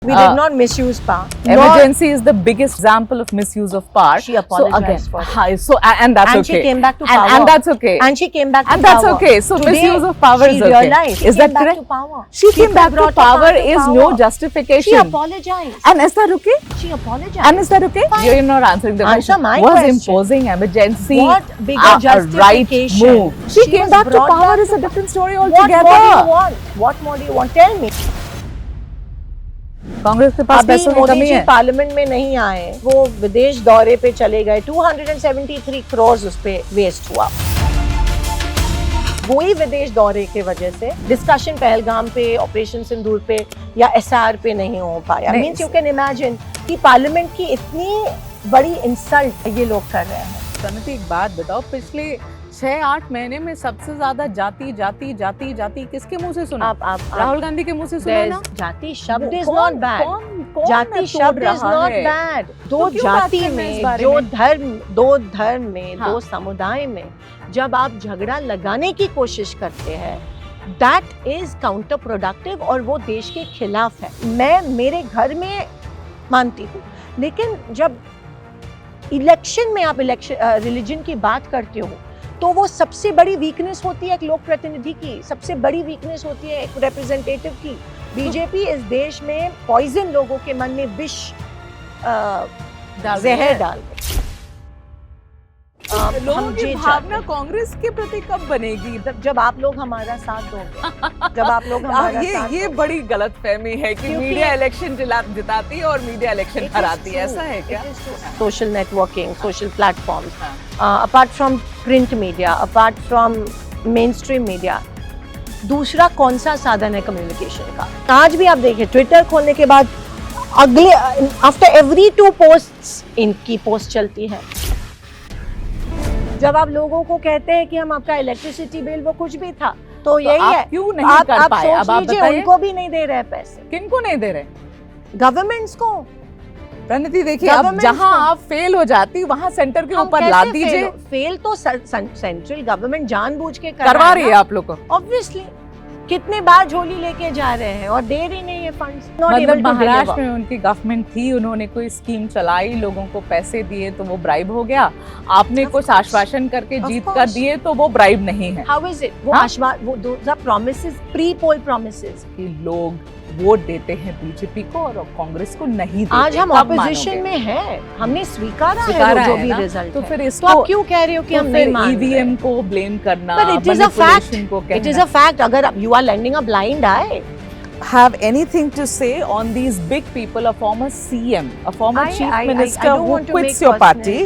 We did not misuse power. Emergency is the biggest example of misuse of power. She apologized for it. And that's And okay. she came back to power. And that's okay. And she came back to And that's power. okay. So Today, misuse of power is okay. She realized Is she that came back correct? to power. She came back to brought power her back to is power. no She justification. apologized. And is that okay? She apologized. And is that okay? Fine. You're not answering the Answer question. my Was question. imposing emergency What bigger a right justification? move? She came was back to brought power back is a different story What more do altogether. you want? What more do you want? Tell me. Congress के पास अभी पैसों की मोदी कमी जी है। Parliament में नहीं आए, वो विदेश दौरे पे चले गए, 273 करोड़ उस पे वेस्ट हुआ। वही विदेश दौरे के वजह से डिस्कशन पहलगाम पे, ऑपरेशन सिंदूर पे या एसआर पे नहीं हो पाया। मींस यू कैन इमेजिन कि पार्लियामेंट की इतनी बड़ी इंसल्ट ये लोग कर रहे हैं। समिति एक बात बताओ, पिछले 6-8 महीने में सबसे ज्यादा जाति जाति जाति जाति किसके मुंह से सुना? आप राहुल गांधी के मुंह से सुना ना? जाति शब्द इज कौन- नॉट बैड। कौन जाति शब्द इज नॉट बैड। दो जाति में, दो धर्म में, हाँ। दो समुदाय में जब आप झगड़ा लगाने की कोशिश करते हैं, दैट इज काउंटर प्रोडक्टिव और वो देश के खिलाफ है। मैं मेरे घर में मानती हूँ, लेकिन जब इलेक्शन में आप रिलीजन की बात करते हो तो वो सबसे बड़ी वीकनेस होती है एक लोक प्रतिनिधि की, सबसे बड़ी वीकनेस होती है एक रिप्रेजेंटेटिव की। बीजेपी इस देश में पॉइजन लोगों के मन में विष जहर डाल रही है। लोगों की भावना कांग्रेस के प्रति कब बनेगी? जब आप लोग हमारा साथ दोगे, जब आप लोग हमारा साथ ये बड़ी गलतफहमी है कि क्योंकि- मीडिया इलेक्शन जिताती है और मीडिया इलेक्शन हराती है। ऐसा है क्या? Social networking, social platforms, apart from print media, apart from main stream media, दूसरा कौन सा साधन है कम्युनिकेशन का? आज भी आप देखिए, ट्विटर खोलने के बाद अगले आफ्टर एवरी 2 पोस्ट्स इनकी पोस्ट चलती है। जब आप लोगों को कहते हैं कि हम आपका इलेक्ट्रिसिटी बिल, वो कुछ भी था, तो यही आप है। क्यों नहीं कर पाए? सोच अब आप लीजिए, बताइए। उनको भी नहीं दे रहे पैसे, किनको नहीं दे रहे? गवर्नमेंट्स को। प्रणति देखिए, अब Governments जहां को- आप फेल हो जाती वहां सेंटर के हम ऊपर कैसे ला दीजिए। फेल तो सेंट्रल गवर्नमेंट जानबूझ के करवा रही है आप लोग को। ऑब्वियसली। कितने बार झोली लेके जा रहे हैं और दे रही नहीं है फंड्स। मतलब महाराष्ट्र में उनकी गवर्नमेंट थी, उन्होंने कोई स्कीम चलाई, लोगों को पैसे दिए तो वो ब्राइब हो गया। आपने Of कुछ course. आश्वासन करके Of जीत कर course. दिए तो वो ब्राइब नहीं है। How is it? वो हाँ? वो those are promises, pre poll promises. कि लोग वोट देते हैं बीजेपी को और कांग्रेस को नहीं देते। आज हम कब ऑपोजिशन मानोगे? में हैं, हमने स्वीकारा है स्वीकारा वो जो है भी ना? रिजल्ट तो है। फिर तो इसको आप क्यों कह रहे हो कि हम नहीं मान रहे? ईवीएम को ब्लेम करना, But it is a fact. manipulation को It is कहना। a fact. अगर you are lending a blind eye, Have anything to say on these big people, a former CM, a former chief I minister don't who want to quits make your party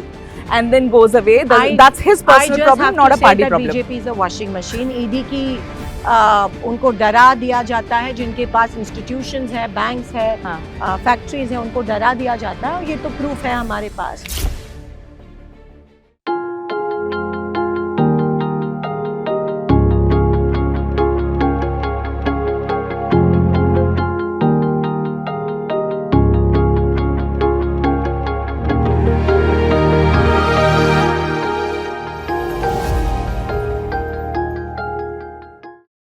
and then goes away? That's his I personal just problem, have not to a say party that problem. BJP is a washing machine. ED की उनको डरा दिया जाता है, जिनके पास institutions है, banks है, हाँ। फैक्ट्रीज है, उनको डरा दिया जाता है और ये तो प्रूफ है हमारे पास।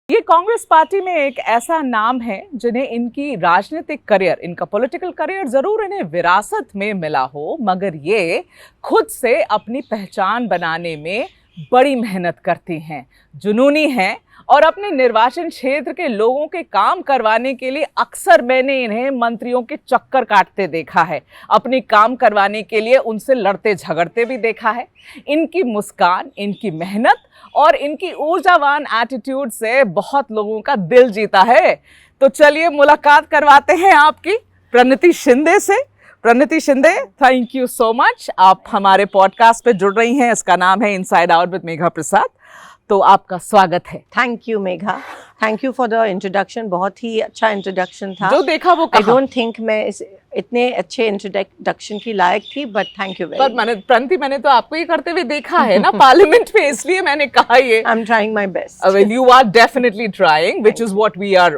ये कांग्रेस पार्टी में एक ऐसा नाम है जिन्हें इनकी राजनीतिक करियर, इनका पॉलिटिकल करियर जरूर इन्हें विरासत में मिला हो, मगर ये खुद से अपनी पहचान बनाने में बड़ी मेहनत करती हैं, जुनूनी हैं और अपने निर्वाचन क्षेत्र के लोगों के काम करवाने के लिए अक्सर मैंने इन्हें मंत्रियों के चक्कर काटते देखा है, अपनी काम करवाने के लिए उनसे लड़ते झगड़ते भी देखा है। इनकी मुस्कान, इनकी मेहनत और इनकी ऊर्जावान एटीट्यूड से बहुत लोगों का दिल जीता है। तो चलिए मुलाकात करवाते हैं आपकी प्रणति शिंदे से। Pranati Shinde, thank you so much, आप हमारे पॉडकास्ट पे जुड़ रही हैं। इसका नाम है इनसाइड आउट विद मेघा प्रसाद। तो आपका स्वागत है। Thank you Megha, thank you for the introduction. बहुत ही अच्छा इंट्रोडक्शन था। जो देखा वो आई कहा। डोंट थिंक मैं इतने अच्छे इंट्रोडक्शन की लायक थी, but thank you very much. मैंने तो आपको ये करते हुए देखा है ना पार्लियामेंट में, इसलिए मैंने कहा ये। I am trying my best. Well, you are definitely trying, which is what we are,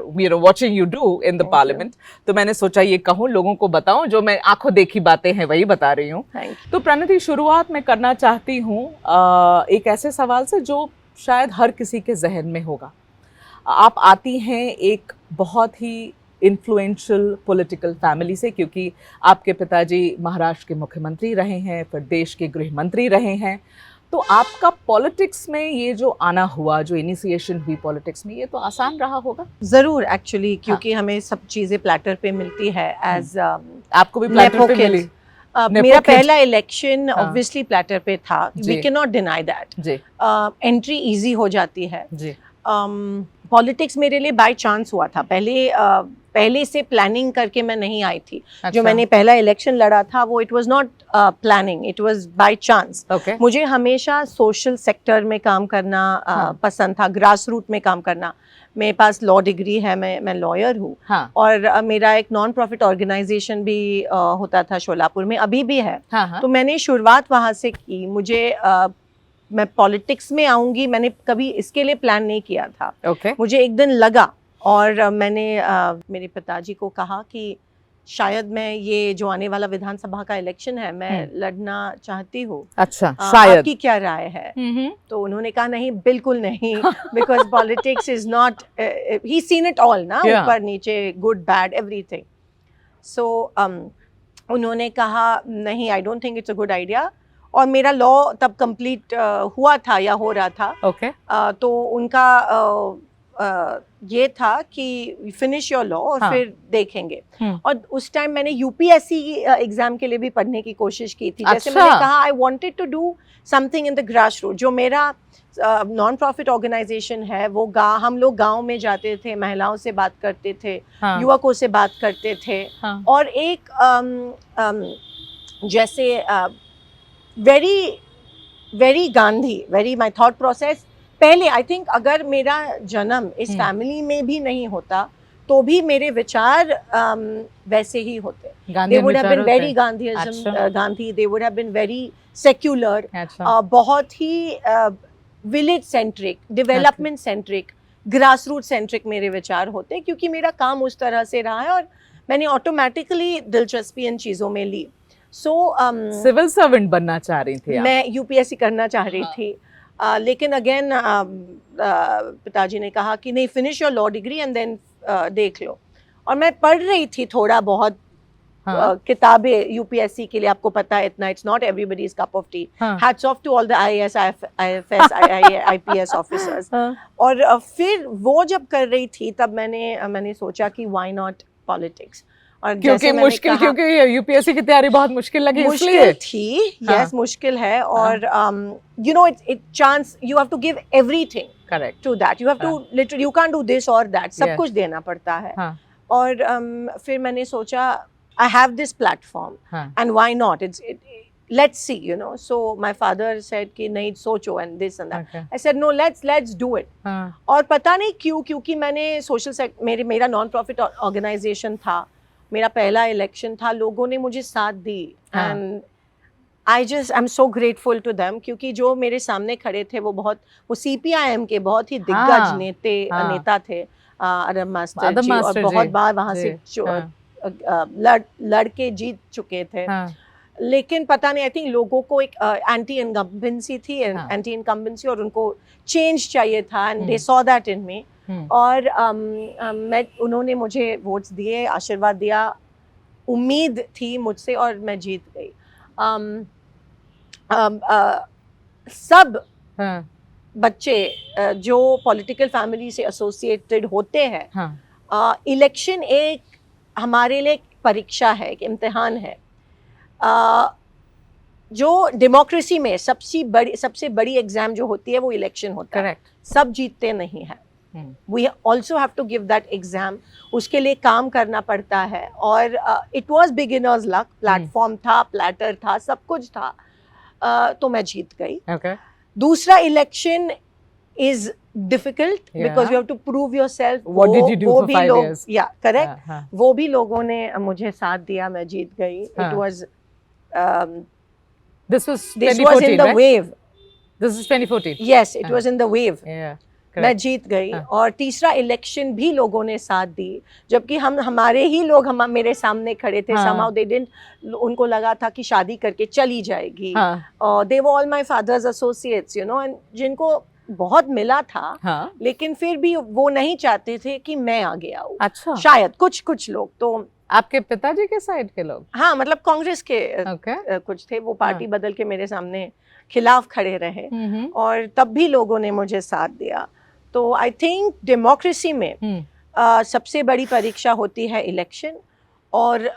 watching you do in the parliament. तो मैंने सोचा ये कहूँ, लोगों को बताऊं, जो मैं आंखों देखी बातें हैं वही बता रही हूँ। तो प्रणति, शुरुआत मैं करना चाहती हूँ एक ऐसे सवाल से जो शायद हर किसी के जहन में होगा। आप आती हैं एक बहुत ही इन्फ्लुएंशियल पॉलिटिकल फैमिली से, क्योंकि आपके पिताजी महाराष्ट्र के मुख्यमंत्री रहे हैं, फिर देश के गृह मंत्री रहे हैं, तो आपका पॉलिटिक्स में ये जो आना हुआ, जो इनिशिएशन हुई पॉलिटिक्स में, ये तो आसान रहा होगा? जरूर एक्चुअली, क्योंकि हमें सब चीजें प्लेटर पे मिलती है एज आपको भी प्लेटर पे मिली? मेरा पहला इलेक्शन हाँ। ऑब्वियसली प्लेटर पे था, we can not deny that. जी एंट्री इजी हो जाती है। जी पॉलिटिक्स मेरे लिए बाय चांस हुआ था, पहले से प्लानिंग करके मैं नहीं आई थी। अच्छा। जो मैंने पहला इलेक्शन लड़ा था वो it was not planning, it was by chance. Okay. मुझे हमेशा सोशल सेक्टर में काम करना हाँ। पसंद था, ग्रास रूट में काम करना। मेरे पास लॉ डिग्री है, मैं लॉयर हूँ। हाँ और मेरा एक नॉन प्रॉफिट ऑर्गेनाइजेशन भी होता था शोलापुर में, अभी भी है। हाँ तो मैंने शुरुआत वहाँ से की। मुझे मैं पॉलिटिक्स में आऊँगी मैंने कभी इसके लिए प्लान नहीं किया था। ओके। मुझे एक दिन लगा और मैंने मेरे पिताजी को कहा कि शायद मैं ये जो आने वाला विधानसभा का इलेक्शन है मैं लड़ना चाहती हूँ। अच्छा, शायद आपकी क्या राय है? तो उन्होंने कहा नहीं, बिल्कुल नहीं, because politics is not, he seen it all ना, Yeah. ऊपर नीचे, गुड बैड एवरीथिंग। सो उन्होंने कहा नहीं, I don't think it's a good idea. और मेरा लॉ तब कंप्लीट हुआ था या हो रहा था। ओके। तो उनका ये था कि फिनिश योर लॉ और हाँ। फिर देखेंगे। और उस टाइम मैंने यूपीएससी एग्जाम के लिए भी पढ़ने की कोशिश की थी। जैसे अच्छा। मैंने कहा I wanted to do something in the grass root. जो मेरा नॉन प्रॉफिट ऑर्गेनाइजेशन है वो हम लोग गांव में जाते थे, महिलाओं से बात करते थे, हाँ। युवकों से बात करते थे। हाँ। और एक जैसे very Gandhi, very my thought process. पहले आई थिंक अगर मेरा जन्म इस फैमिली में भी नहीं होता तो भी मेरे विचार वैसे ही होते। They would have been very Gandhiism, Gandhi. They would have been very secular. अच्छा। बहुत ही village centric, development centric, grass root centric मेरे विचार होते, क्योंकि मेरा काम उस तरह से रहा है और मैंने ऑटोमेटिकली दिलचस्पी इन चीज़ों में ली। सिविल सर्वेंट बनना चाह रही थी आप? मैं यूपीएससी करना चाह रही थी। लेकिन अगेन पिताजी ने कहा कि नहीं, finish your law degree and then देख लो। और मैं पढ़ रही थी थोड़ा बहुत किताबें यूपीएससी के लिए। आपको पता है इतना, it's not everybody's cup of tea. Hats off to all the IAS, IFS, IPS officers. और फिर वो जब कर रही थी तब मैंने सोचा कि व्हाई नॉट पॉलिटिक्स। और क्योंकि मुश्किल, क्योंकि यूपीएससी की तैयारी बहुत मुश्किल लगी इसलिए? मुश्किल थी, यस, मुश्किल है। और you know it chance, you have to give everything correct to that. You have to literally, you can't do this और दैट, सब कुछ देना पड़ता है। और फिर मैंने सोचा I have this platform and why not, let's see, you know. So my father said कि नहीं, सोचो and this and that. I said no, let's do it. और पता नहीं क्यों, क्योंकि मैंने सोशल मेरा नॉन प्रॉफिट ऑर्गेनाइजेशन था, मेरा पहला इलेक्शन था, लोगों ने मुझे साथ दी and I am so grateful to them. क्योंकि जो मेरे सामने खड़े थे वो सीपीआईएम के बहुत ही दिग्गज नेता थे, अरब मास्टर जी, और बहुत बार वहाँ से लड़ के जीत चुके थे। लेकिन पता नहीं, आई थिंक लोगों को एक एंटी इनकम्बेंसी थी, एंटी इनकम्बेंसी, और उनको चेंज चाहिए था and they saw that in me. और उन्होंने मुझे वोट्स दिए, आशीर्वाद दिया, उम्मीद थी मुझसे और मैं जीत गई। सब बच्चे जो पॉलिटिकल फैमिली से एसोसिएटेड होते हैं, इलेक्शन एक हमारे लिए परीक्षा है, एक इम्तिहान है। जो डेमोक्रेसी में सबसे बड़ी एग्जाम जो होती है वो इलेक्शन होता है। सब जीतते नहीं है। We also have to give that exam. उसके लिए काम करना पड़ता है। और it was beginner's luck. Platform था, प्लेटर था, सब कुछ था, तो मैं जीत गई। दूसरा election is difficult because you have to prove yourself. What did you do for 5 years? Yeah, correct. वो भी लोगों ने मुझे साथ दिया, मैं जीत गई। It was this was 2014, in the wave. This is 2014. Yes, it was in the wave. Yeah. मैं जीत गई। और तीसरा इलेक्शन भी लोगों ने साथ दी, जबकि हमारे ही लोग मेरे सामने खड़े थे। somehow they didn't, उनको लगा था कि शादी करके चली जाएगी। They were all my father's associates, you know, and जिनको बहुत मिला था, हाँ, लेकिन फिर भी वो नहीं चाहते थे कि मैं आगे आऊँ। अच्छा, शायद कुछ लोग तो, आपके पिताजी के साइड के लोग? हाँ मतलब कांग्रेस के ओके, कुछ थे, वो पार्टी बदल के मेरे सामने खिलाफ खड़े रहे हम्म, और तब भी लोगों ने मुझे साथ दिया। तो आई थिंक डेमोक्रेसी में सबसे बड़ी परीक्षा होती है इलेक्शन, और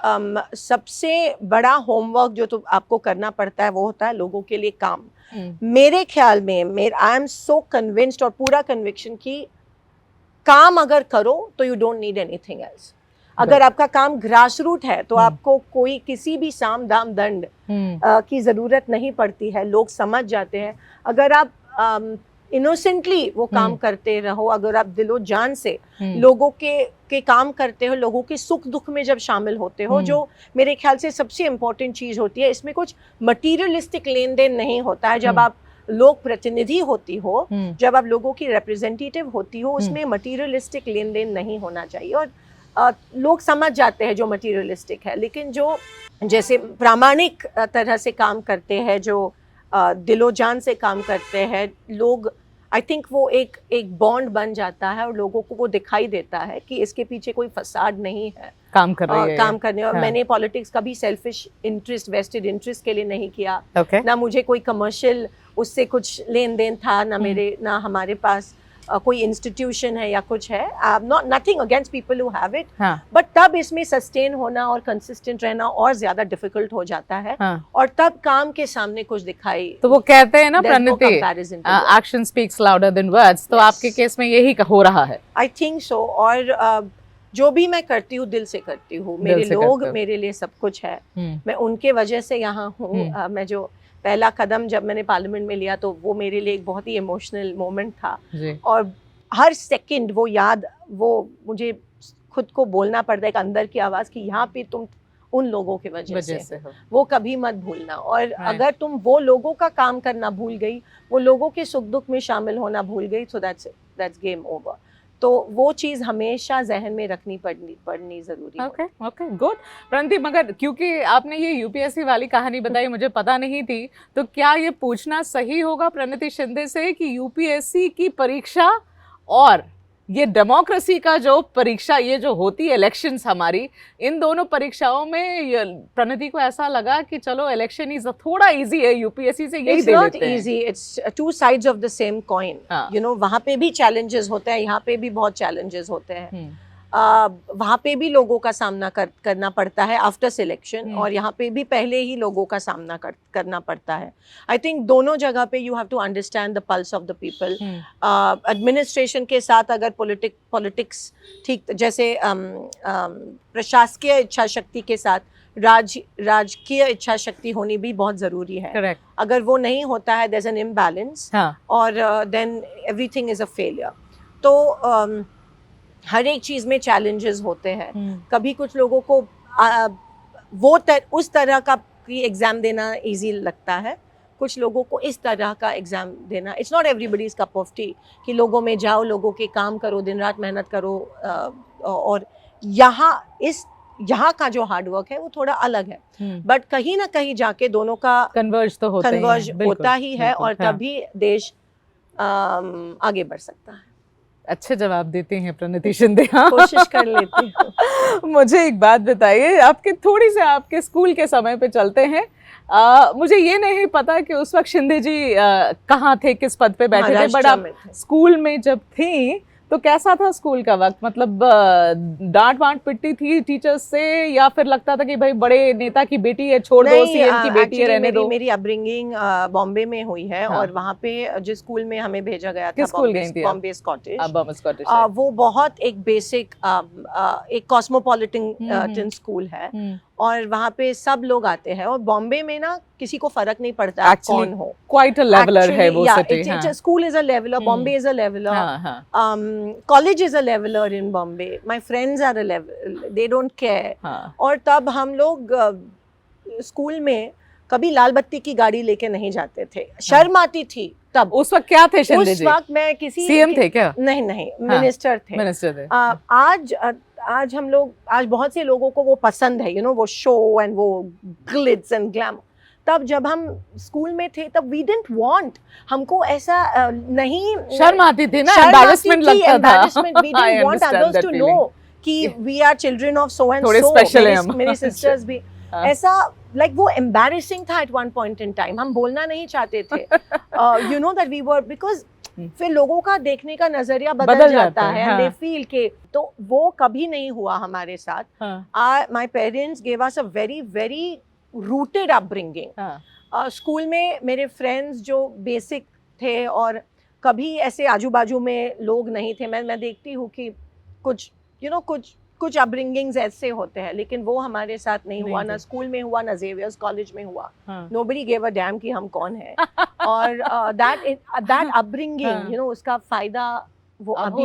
सबसे बड़ा होमवर्क जो तो आपको करना पड़ता है वो होता है लोगों के लिए काम। मेरे ख्याल में आई एम सो कन्विंस्ड और पूरा कन्विक्शन कि काम अगर करो तो you don't need anything else. अगर आपका काम ग्रास रूट है तो आपको कोई किसी भी साम दाम दंड की जरूरत नहीं पड़ती है, लोग समझ जाते हैं। अगर आप इनोसेंटली वो काम करते रहो, अगर आप दिलो जान से लोगों के काम करते हो, लोगों के सुख दुख में जब शामिल होते हो, जो मेरे ख्याल से सबसे इम्पोर्टेंट चीज होती है, इसमें कुछ मटीरियलिस्टिक लेन देन नहीं होता है। जब आप लोक प्रतिनिधि होती हो, जब आप लोगों की रिप्रेजेंटेटिव होती हो, उसमें मटीरियलिस्टिक लेन देन नहीं होना चाहिए। और लोग समझ जाते हैं जो मटीरियलिस्टिक है, लेकिन जो जैसे प्रामाणिक तरह से काम करते हैं, जो दिलो जान से काम करते हैं लोग, आई थिंक वो एक बॉन्ड बन जाता है और लोगों को वो दिखाई देता है कि इसके पीछे कोई फसाद नहीं है, काम कर रही है, काम करने। और हाँ। मैंने पॉलिटिक्स कभी सेल्फिश इंटरेस्ट, वेस्टेड इंटरेस्ट के लिए नहीं किया, okay. ना मुझे कोई कमर्शियल उससे कुछ लेन देन था, ना हमारे पास कोई इंस्टीट्यूशन है या कुछ है। Nothing against people who have it, but तब इसमें सस्टेन होना और कंसिस्टेंट रहना और ज्यादा डिफिकल्ट हो जाता है। और तब काम के सामने कुछ दिखाई, तो वो कहते हैं ना Pranati, action speaks louder than words, तो आपके केस में यही हो रहा है। I think so. और जो भी मैं करती हूँ दिल से करती हूँ, मेरे लोग मेरे लिए सब कुछ है, मैं उनके वजह से यहाँ हूँ। मैं जो पहला कदम जब मैंने पार्लियामेंट में लिया तो वो मेरे लिए एक बहुत ही इमोशनल मोमेंट था, और हर सेकंड वो याद, वो मुझे खुद को बोलना पड़ता है एक अंदर की आवाज कि यहाँ पे तुम उन लोगों की वजह से हो, वो कभी मत भूलना। और अगर तुम वो लोगों का काम करना भूल गई, वो लोगों के सुख दुख में शामिल होना भूल गई, सो दैट्स गेम ओवर। तो वो चीज़ हमेशा जहन में रखनी पड़नी जरूरी है। ओके गुड प्रणति, मगर क्योंकि आपने ये यूपीएससी वाली कहानी बताई, मुझे पता नहीं थी, तो क्या ये पूछना सही होगा प्रणति शिंदे से कि यूपीएससी की परीक्षा और ये डेमोक्रेसी का जो परीक्षा, ये जो होती है इलेक्शंस हमारी, इन दोनों परीक्षाओं में प्रणति को ऐसा लगा कि चलो इलेक्शन इज थोड़ा इजी है, यूपीएससी से यही दे देते हैं? Easy, it's two sides of the same coin. You know, वहाँ पे भी चैलेंजेस होते हैं, यहाँ पे भी बहुत चैलेंजेस होते हैं। वहाँ पे भी लोगों का सामना करना पड़ता है आफ्टर सिलेक्शन, और यहाँ पे भी पहले ही लोगों का सामना करना पड़ता है। आई थिंक दोनों जगह पे you have to understand the pulse of the people. Administration के साथ अगर पॉलिटिक्स ठीक, जैसे प्रशासकीय इच्छा शक्ति के साथ राजकीय इच्छा शक्ति होनी भी बहुत ज़रूरी है। Correct. अगर वो नहीं होता है, देयर इज एन इम्बैलेंस, और then everything is a failure. तो हर एक चीज़ में चैलेंजेस होते हैं। कभी कुछ लोगों को उस तरह का एग्ज़ाम देना इजी लगता है, कुछ लोगों को इस तरह का एग्ज़ाम देना, it's not everybody's cup of T कि लोगों में जाओ, लोगों के काम करो, दिन रात मेहनत करो। और यहाँ का जो हार्डवर्क है वो थोड़ा अलग है, बट कहीं ना कहीं जाके दोनों का कन्वर्ज होता ही है, और तभी देश आगे बढ़ सकता है। अच्छे जवाब देते हैं प्रणति शिंदे, कोशिश कर लेती हूँ। मुझे एक बात बताइए, आपके थोड़ी से आपके स्कूल के समय पे चलते हैं। मुझे ये नहीं पता कि उस वक्त शिंदे जी कहाँ थे, किस पद पे बैठे थे, बट आप स्कूल में जब थी तो कैसा था स्कूल का वक्त? मतलब डांट वांट पिटती थी टीचर्स से, या फिर लगता था कि भाई बड़े नेता की बेटी है, छोड़ दो, सीएम की बेटी है, रहने दो? मेरी अपब्रिंगिंग बॉम्बे में हुई है, और वहाँ पे जिस स्कूल में हमें भेजा गया था, किस स्कूल गई थी? बॉम्बे स्कॉटिश। वो बहुत एक बेसिक एक कॉस्मोपॉलिटन स्कूल है, और वहाँ पे सब लोग आते हैं, और बॉम्बे में ना किसी को फर्क नहीं पड़ता कौन हो। क्वाइट अ लेवलर है वो city. School is a leveller, Bombay is a leveller, college is a leveller in Bombay, my friends are a leveller, they don't care. और तब हम लोग स्कूल में कभी लाल बत्ती की गाड़ी लेके नहीं जाते थे, शर्म आती थी तब। उस वक्त क्या थे शिंदे जी? उस वक्त मैं किसी सीएम थे क्या? नहीं, मिनिस्टर थे। आज हम लोग, आज बहुत से लोगों को वो पसंद है, यू नो, वो शो एंड वो ग्लिट्स एंड ग्लैमर। तब जब हम स्कूल में थे तब वी डिडंट वांट, हमको ऐसा नहीं, शर्म आती थी ना, शर्म आती एम्बैरेसमेंट थी, लगता था। embarrassment, we I didn't want understand others that to feeling. know कि we are children of so and थोड़े so, special हैं हम। मेरी sisters भी हाँ। ऐसा, like वो embarrassing था at one point in time, हम बोलना नहीं चाहते थे, you know that we were, because फिर लोगों का देखने का नजरिया बदल जाता है, and they feel के, तो वो कभी नहीं हुआ हमारे साथ। My parents gave us a very very rooted upbringing। School में मेरे फ्रेंड्स जो बेसिक थे, और कभी ऐसे आजू बाजू में लोग नहीं थे। मैं देखती हूँ कि कुछ कुछ अपब्रिंगिंग्स ऐसे होते हैं, लेकिन वो हमारे साथ नहीं हुआ, ना स्कूल में हुआ, ना ज़ेवियर्स कॉलेज में हुआ। नोबडी गेव अ डैम कि हम कौन हैं। और दैट अपब्रिंगिंग, उसका फायदा वो अभी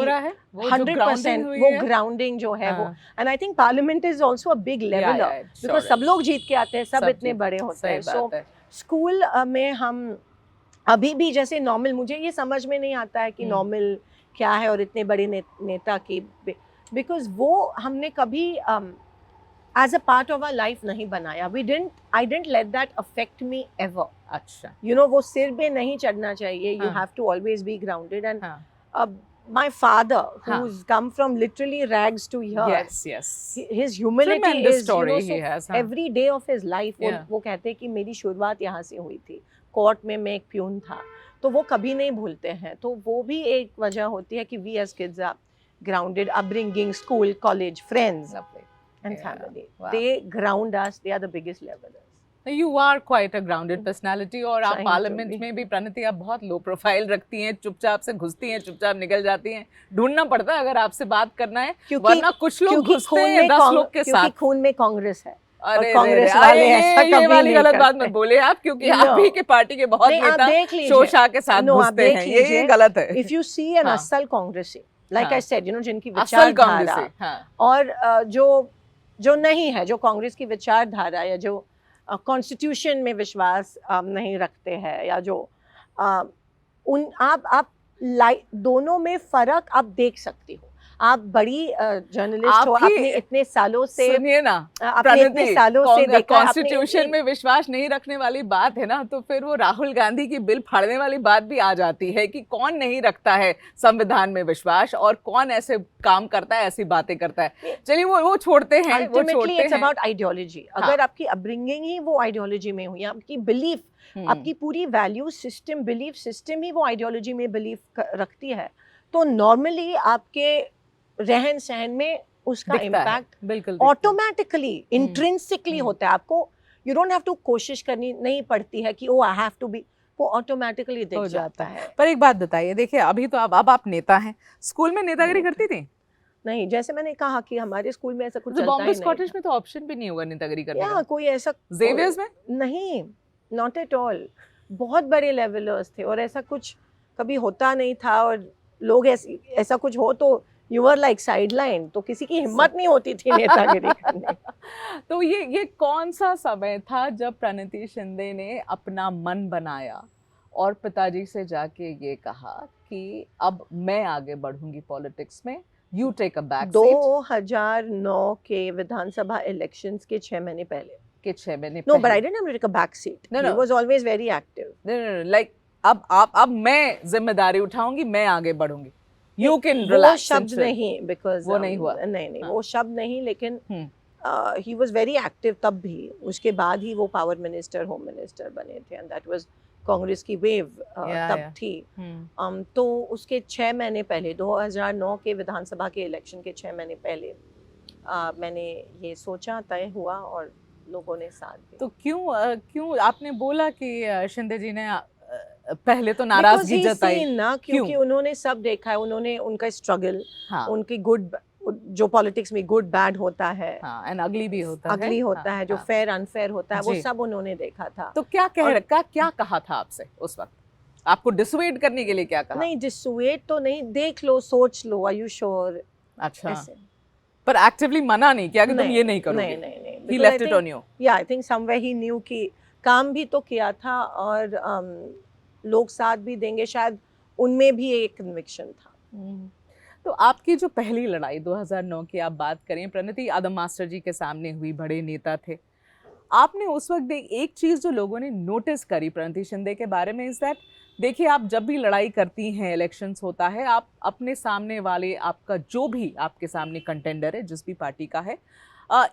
100% वो ग्राउंडिंग जो है वो, and I think parliament is also a big leveller, because सब लोग जीत के आते हैं, सब इतने बड़े होते हैं। सो स्कूल में हम अभी भी जैसे नॉर्मल, मुझे ये समझ में नहीं आता है कि नॉर्मल क्या है और इतने बड़े नेता की, बिकॉज वो हमने कभी as a part of our life नहीं बनाया। I didn't let that affect me ever. अच्छा, वो सिर पे नहीं चढ़ना चाहिए, you have to always be grounded. And my father, who's come from literally rags to here, his humility is, every day of his life, वो कहते हैं कि मेरी शुरुआत यहाँ से हुई थी, कोर्ट में मैं एक प्यून था, तो वो कभी नहीं भूलते हैं। तो वो भी एक वजह होती है कि we as kids are grounded, upbringing, school, college, friends and family, they ground us, they are the biggest levelers। You are quite a grounded personality, और आप पार्लियामेंट में भी प्रणति आप बहुत लो प्रोफाइल रखती हैं, चुपचाप से घुसती हैं, चुपचाप निकल जाती हैं, ढूंढना पड़ता है अगर आपसे बात करना है, वरना कुछ लोग घुसते हैं 10 लोग के साथ। खून में कांग्रेस है, अरे कांग्रेस वाले ऐसा कभी ये वाली नहीं गलत बात करते। मत बोले आप, क्योंकि आप ही के पार्टी के बहुत नेता शोषा के साथ घुसते हैं, ये गलत है। इफ यू सी एन असल कांग्रेसी, लाइक आई सेड, जिनकी विचारधारा, और जो नहीं है, जो कांग्रेस की विचारधारा या जो कॉन्स्टिट्यूशन में विश्वास नहीं रखते हैं, या जो उन आप दोनों में फर्क आप देख सकती हो। आप बड़ी जर्नलिस्ट हो, आपने इतने सालों से, सुनिए ना, आपने इतने सालों से देखा, कॉन्स्टिट्यूशन में विश्वास नहीं रखने वाली बात है ना, तो फिर वो राहुल गांधी की बिल फाड़ने वाली बात भी आ जाती है कि कौन नहीं रखता है संविधान में विश्वास, और कौन ऐसे काम करता है, ऐसी बातें करता है। चलिए वो छोड़ते हैं, अल्टीमेटली इट्स अबाउट आइडियोलॉजी। अगर आपकी अपब्रिंगिंग ही वो आइडियोलॉजी में हुई, आपकी बिलीफ, आपकी पूरी वैल्यू सिस्टम, बिलीफ सिस्टम ही वो आइडियोलॉजी में बिलीफ रखती है, तो नॉर्मली आपके रहन सहन में उसका इम्पैक्ट बिल्कुल ऑटोमेटिकली इंट्रिंसिकली होता है। आपको यू डोंट हैव टू कोशिश करनी नहीं पड़ती है कि ओ आई हैव टू बी, वो ऑटोमेटिकली दिख जाता है। पर एक बात बताइए, देखिए अभी तो अब आप नेता हैं, स्कूल में नेतागिरी करती थी? नहीं, जैसे मैंने कहा कि हमारे स्कूल में ऐसा कुछ चलता ही नहीं। बॉम्बे स्कॉटिश में तो ऑप्शन भी नहीं होगा नेतागिरी करने का। कोई ऐसा, ज़ेवियर्स में नहीं, नॉट एट ऑल। बहुत बड़े लेवलर्स थे और ऐसा कुछ कभी होता नहीं था, और लोग ऐसा कुछ हो तो You were like sideline, तो किसी की हिम्मत नहीं होती थी नेतागिरी करने। तो ये कौन सा समय था जब प्रणति शिंदे ने अपना मन बनाया और पिताजी से जाके ये कहा कि अब मैं आगे बढ़ूंगी पॉलिटिक्स में, you take a back seat? 2009 के विधानसभा इलेक्शंस के 6 महीने पहले। No, but I didn't take a back seat. He was always very active. No, like अब मैं जिम्मेदारी उठाऊंगी, मैं आगे बढ़ूंगी। You can relax. वो शब्द नहीं, because वो नहीं हुआ। नहीं, वो शब्द नहीं, लेकिन he was very active तब भी। उसके बाद ही वो पावर मिनिस्टर, होम मिनिस्टर बने थे, and that was कांग्रेस की वेव तब थी। तो उसके 6 महीने पहले, 2009 के विधानसभा के इलेक्शन के 6 महीने पहले मैंने ये सोचा, तय हुआ, और लोगों ने साथ दिया। तो क्यों आपने बोला कि शिंदे जी ने पहले तो नाराजगी जताई ना, क्योंकि उन्होंने सब देखा है, उन्होंने उनका स्ट्रगल, उनकी गुड, जो पॉलिटिक्स में गुड बैड होता है, एंड अगली भी होता है, अगली होता है, जो फेयर अनफेयर होता है, वो सब उन्होंने देखा था। तो क्या कहा था आपसे उस वक्त? आपको डिसुएड करने के लिए क्या कहा? नहीं, डिसुएड तो नहीं, देख लो, सोच लो, आर यू श्योर? अच्छा, पर एक्टिवली मना नहीं किया कि तुम ये नहीं करोगे? नहीं। He left it on you. Yeah, I think somewhere he knew कि काम भी तो किया था, और लोग साथ भी देंगे, शायद उनमें भी एक कन्विक्शन था। तो आपकी जो पहली लड़ाई 2009 की आप बात करें, प्रणति आदम मास्टर जी के सामने हुई, बड़े नेता थे, आपने उस वक्त एक चीज जो लोगों ने नोटिस करी प्रणति शिंदे के बारे में इज दैट, देखिए आप जब भी लड़ाई करती हैं, इलेक्शंस होता है, आप अपने सामने वाले, आपका जो भी आपके सामने कंटेंडर है जिस भी पार्टी का है,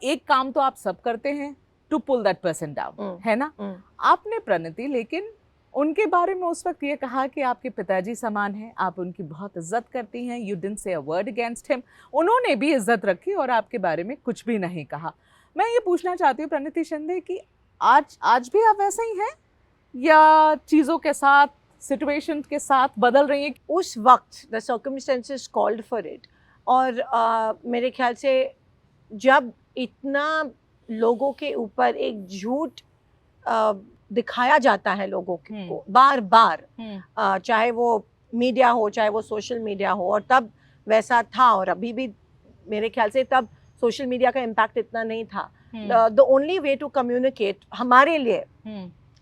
एक काम तो आप सब करते हैं to pull that person down, है ना? आपने प्रणति लेकिन उनके बारे में उस वक्त ये कहा कि आपके पिताजी समान हैं, आप उनकी बहुत इज्जत करती हैं, you didn't say a word against him. उन्होंने भी इज्जत रखी और आपके बारे में कुछ भी नहीं कहा। मैं ये पूछना चाहती हूँ प्रणति शिंदे कि आज भी आप वैसे ही हैं या चीज़ों के साथ, सिचुएशन के साथ बदल रही हैं? उस वक्त the circumstances called for it, और मेरे ख्याल से जब इतना लोगों के ऊपर एक झूठ दिखाया जाता है लोगों को बार बार, चाहे वो मीडिया हो, चाहे वो सोशल मीडिया हो, और तब वैसा था और अभी भी मेरे ख्याल से तब सोशल मीडिया का इम्पैक्ट इतना नहीं था। The only way to communicate हमारे लिए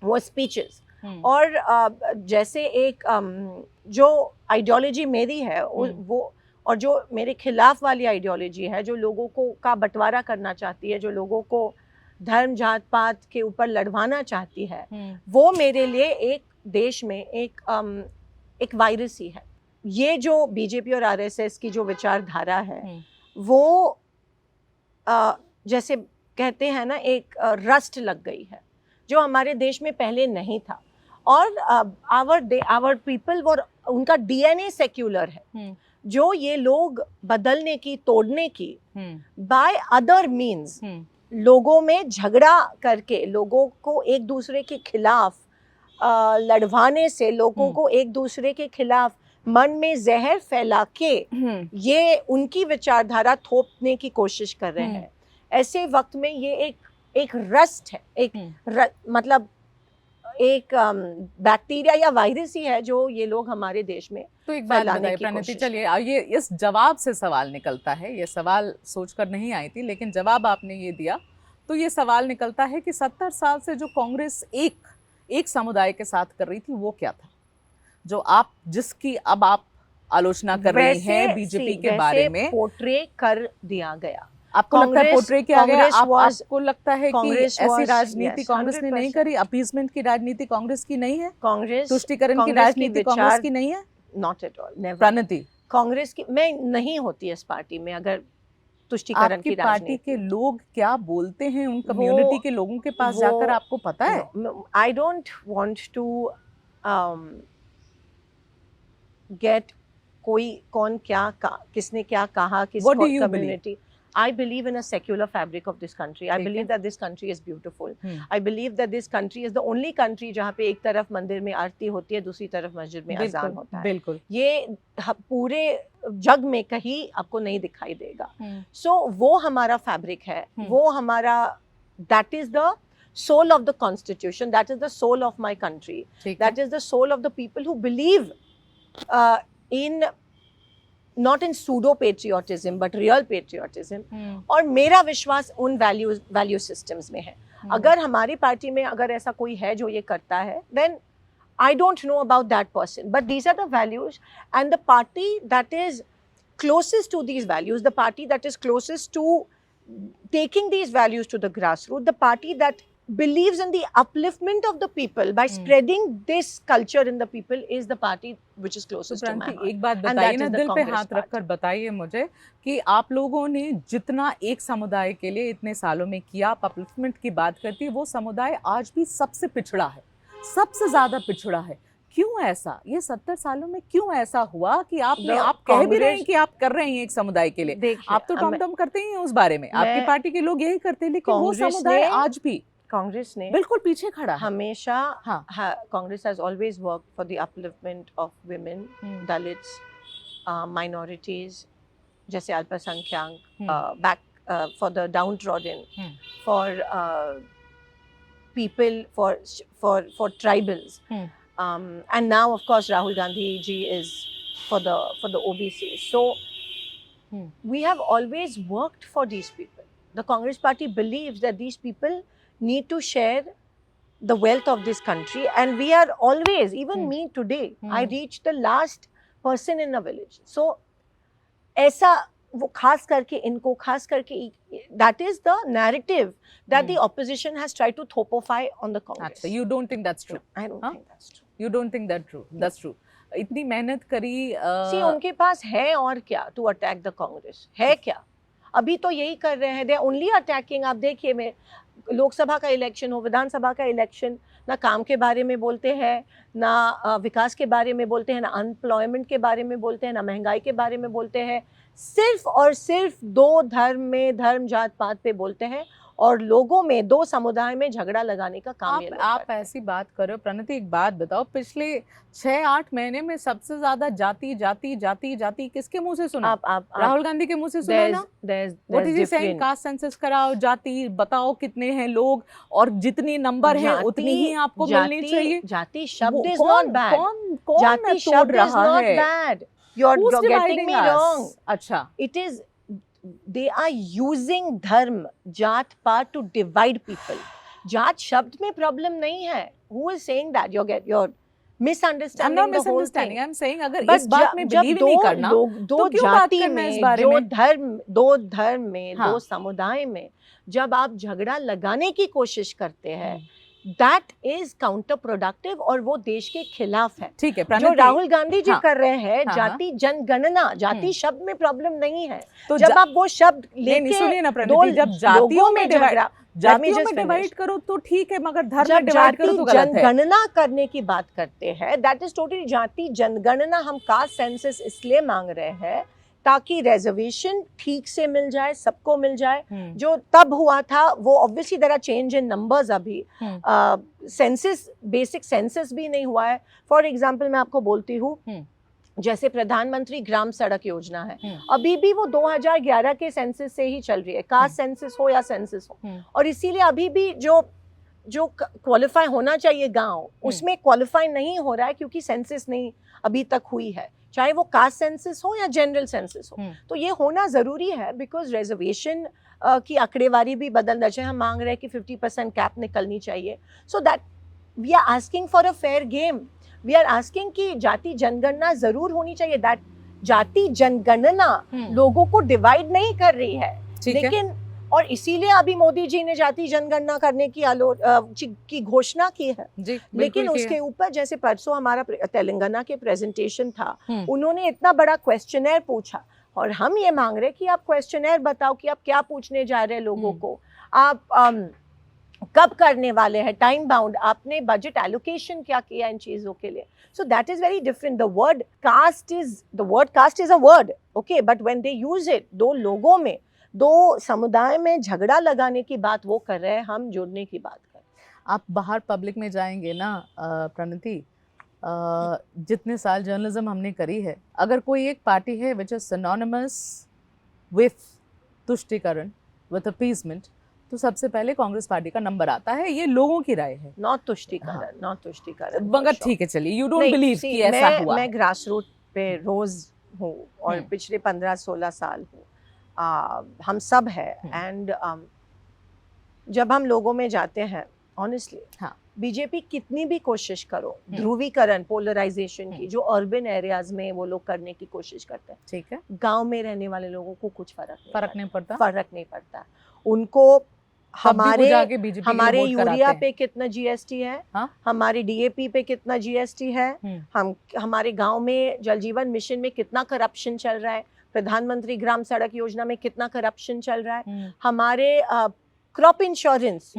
वो स्पीचेस, और जैसे एक जो आइडियोलॉजी मेरी है वो, और जो मेरे खिलाफ वाली आइडियोलॉजी है, जो लोगों को का बंटवारा करना चाहती है, जो लोगों को धर्म जात पात के ऊपर लड़वाना चाहती है, वो मेरे लिए एक देश में एक वायरस ही है। ये जो बीजेपी और आरएसएस की जो विचारधारा है वो जैसे कहते हैं ना, एक रस्ट लग गई है जो हमारे देश में पहले नहीं था, और आवर पीपल, वो उनका डीएनए सेक्युलर है, जो ये लोग बदलने की, तोड़ने की बाय अदर मीन्स, लोगों में झगड़ा करके, लोगों को एक दूसरे के खिलाफ लड़वाने से, लोगों को एक दूसरे के खिलाफ मन में जहर फैला के ये उनकी विचारधारा थोपने की कोशिश कर रहे हैं। ऐसे वक्त में ये एक रस्ट है, मतलब एक बैक्टीरिया या वायरस ही है जो ये लोग हमारे देश में। तो एक बात बताइए प्रणति, चलिए ये इस जवाब से सवाल निकलता है, ये सवाल सोचकर नहीं आई थी लेकिन जवाब आपने ये दिया तो ये सवाल निकलता है कि 70 साल से जो कांग्रेस एक समुदाय के साथ कर रही थी वो क्या था, जो आप जिसकी अब आप आलोचना कर रही हैं बीजेपी के बारे में? पोर्ट्रे कर दिया गया। आपको लगता है पोर्ट्रे किया गया? आपको लगता है कि ऐसी राजनीति कांग्रेस ने नहीं करी? अपीसमेंट की राजनीति कांग्रेस की नहीं है? कांग्रेस तुष्टिकरण की राजनीति कांग्रेस की नहीं है? Not at all, never. Pranati, Congress की मैं नहीं होती इस पार्टी में अगर तुष्टिकरण की राजनीति। पार्टी के लोग क्या बोलते हैं उन कम्युनिटी के लोगों के पास जाकर, आपको पता है? I don't want to get कोई कौन क्या किसने क्या कहा, किस community. I believe in a secular fabric of this country. I believe that this country is beautiful. I believe that this country is the only country जहाँ पे एक तरफ मंदिर में आरती होती है, दूसरी तरफ मस्जिद में अजान होता है। बिल्कुल। ये पूरे जग में कहीं आपको नहीं दिखाई देगा। So वो हमारा फैब्रिक है, वो हमारा, that is the soul of the constitution, that is the soul of my country, that is the soul of the people who believe in not in pseudo patriotism but real patriotism। और मेरा विश्वास उन value systems में है। अगर हमारी party में अगर ऐसा कोई है जो ये करता है, then I don't know about that person, but these are the values, and the party that is closest to these values, the party that is closest to taking these values to the grassroots, the party that believes in the upliftment of the people by spreading this culture in the people is the party which is closest to my heart। एक बात बताइए ना, दिल पे हाथ रखकर बताइए मुझे कि आप लोगों ने जितना एक समुदाय के लिए इतने सालों में किया, आप अपलिफ्टमेंट की बात करती है, वो समुदाय आज भी सबसे पिछड़ा है, सबसे ज्यादा पिछड़ा है। क्यों ऐसा? ये 70 सालों में क्यों ऐसा हुआ कि आप कह भी रहे हैं कि आप कर रहे हैं एक समुदाय के लिए, आप तो टॉम करते ही हैं उस बारे में, आपकी पार्टी के लोग यही करते हैं, लेकिन वो समुदाय आज भी कांग्रेस ने बिल्कुल पीछे खड़ा है हमेशा। Congress has always work for the upliftment of women, Dalits, minorities, जैसे अल्पसंख्यक, back for the down trodden, for people, for tribals, and now of course Rahul Gandhi ji is for the OBC. So we have always worked for these people. The Congress party believes that these people need to share the wealth of this country, and we are always, even me today, I reached the last person in a village. So ऐसा वो खास करके इनको, खास करके that is the narrative that the opposition has tried to थोपोफाई on the Congress. अच्छा, you don't think that's true? I don't हाँ? Think that's true. You don't think that's true? इतनी मेहनत करी सी उनके पास है और क्या टू अटैक द कांग्रेस, है क्या? अभी तो यही कर रहे हैं, दे ओनली अटैकिंग. आप देखिए, मैं लोकसभा का इलेक्शन हो, विधानसभा का इलेक्शन, ना काम के बारे में बोलते हैं, ना विकास के बारे में बोलते हैं, ना अनएम्प्लॉयमेंट के बारे में बोलते हैं, ना महंगाई के बारे में बोलते हैं. सिर्फ और सिर्फ दो धर्म में, धर्म जात पात पे बोलते हैं और लोगों में, दो समुदाय में झगड़ा लगाने का काम ये लोग आप करते हैं. ऐसी बात कर रहे हो प्रणति, एक बात बताओ, पिछले 6-8 महीने में सबसे ज्यादा जाति जाति जाति जाति किसके मुंह से सुना? आप राहुल गांधी के मुंह से सुना ना? What is he saying? Caste census कराओ, जाति बताओ कितने हैं लोग, और जितनी नंबर है उतनी ही आपको मिलनी चाहिए. जाति शब्द इज नॉट बैड. कौन जाति शब्द is not bad. You're getting me wrong. अच्छा, It is, they are using धर्म, जात पात to divide people. जात शब्द में प्रॉब्लम नहीं है. Who is saying that? You're misunderstanding I'm not the whole misunderstanding. thing. I'm saying अगर But इस बात में जब believe नहीं करना, दो तो क्यों बात जाति करना है इस में, बारे में? दो धर्म में, हाँ. दो समुदाय में जब आप झगड़ा लगाने की कोशिश करते हैं, दैट इज काउंटर प्रोडक्टिव और वो देश के खिलाफ है. ठीक है जो प्रणति, राहुल गांधी जी हाँ. कर रहे हैं, हाँ, जाति जनगणना, जाति शब्द में प्रॉब्लम नहीं है. तो जब आप वो शब्द नहीं लेके सुनिए ना दो प्रणति, जब जातियों लोगों में में झगड़ा, जातियों में just डिवाइड finish. करो करो तो ठीक है, मगर धर्म में जब डिवाइड जाति करो तो गलत है. जनगणना करने की बात करते हैं, दैट इज टोटली जाति जनगणना. हम कास्ट सेंसस इसलिए मांग रहे हैं ताकि रिजर्वेशन ठीक से मिल जाए, सबको मिल जाए. जो तब हुआ था वो obviously there are change in numbers. अभी सेंसस, बेसिक सेंसस भी नहीं हुआ है. फॉर एग्जांपल मैं आपको बोलती हूँ, जैसे प्रधानमंत्री ग्राम सड़क योजना है, अभी भी वो 2011 के सेंसस से ही चल रही है, कास्ट सेंसस हो या सेंसस हो. और इसीलिए अभी भी जो क्वालिफाई होना चाहिए गांव, उसमें क्वालिफाई नहीं हो रहा है क्योंकि सेंसस नहीं अभी तक हुई है, चाहे वो कास्ट सेंसस हो या जनरल सेंसस हो. तो ये होना ज़रूरी है बिकॉज रिजर्वेशन की आंकड़ेवारी भी बदलना चाहिए. हम मांग रहे हैं कि 50% कैप निकलनी चाहिए. So that we are asking for a fair game. We are asking कि जाति जनगणना ज़रूर होनी चाहिए. दैट जाति जनगणना लोगों को डिवाइड नहीं कर रही है, लेकिन और इसीलिए अभी मोदी जी ने जाति जनगणना करने की घोषणा की है. लेकिन उसके ऊपर, जैसे परसों हमारा तेलंगाना के प्रेजेंटेशन था, उन्होंने इतना बड़ा क्वेश्चनर पूछा और हम ये मांग रहे कि आप क्वेश्चनर बताओ कि आप क्या पूछने जा रहे हैं लोगों को, आप कब करने वाले हैं, टाइम बाउंड, आपने बजट एलोकेशन क्या किया इन चीज़ों के लिए. So that is very different. The word caste is a word, okay, but when they use it, दो लोगों में, दो समुदाय में झगड़ा लगाने की बात वो कर रहे हैं, हम जुड़ने की बात कर रहे हैं. आप बाहर पब्लिक में जाएंगे ना प्रणति, जितने साल जर्नलिज्म हमने करी है, अगर कोई एक पार्टी है विच इज सिनोनिमस विथ तुष्टीकरण, विथ अपीसमेंट, तो सबसे पहले कांग्रेस पार्टी का नंबर आता है. ये लोगों की राय है. नॉट तुष्टीकरण, नॉट तुष्टीकरण. मगर ठीक है, चलिए, यू डोंट बिलीव कि ऐसा हुआ. मैं ग्रास रूट पे रोज हूँ और पिछले 15-16 साल हूँ. हम सब है. एंड जब हम लोगों में जाते हैं, ऑनेस्टली, बीजेपी कितनी भी कोशिश करो ध्रुवीकरण, पोलराइजेशन की, जो अर्बन एरियाज में वो लोग करने की कोशिश करते हैं, ठीक है, गांव में रहने वाले लोगों को कुछ फर्क नहीं पड़ता. उनको हमारे यूरिया पे कितना जीएसटी है, हमारे डीएपी पे कितना जीएसटी है, हमारे गांव में जल जीवन मिशन में कितना करप्शन चल रहा है, प्रधानमंत्री ग्राम सड़क योजना में कितना करप्शन चल रहा है, हमारे क्रॉप इंश्योरेंस,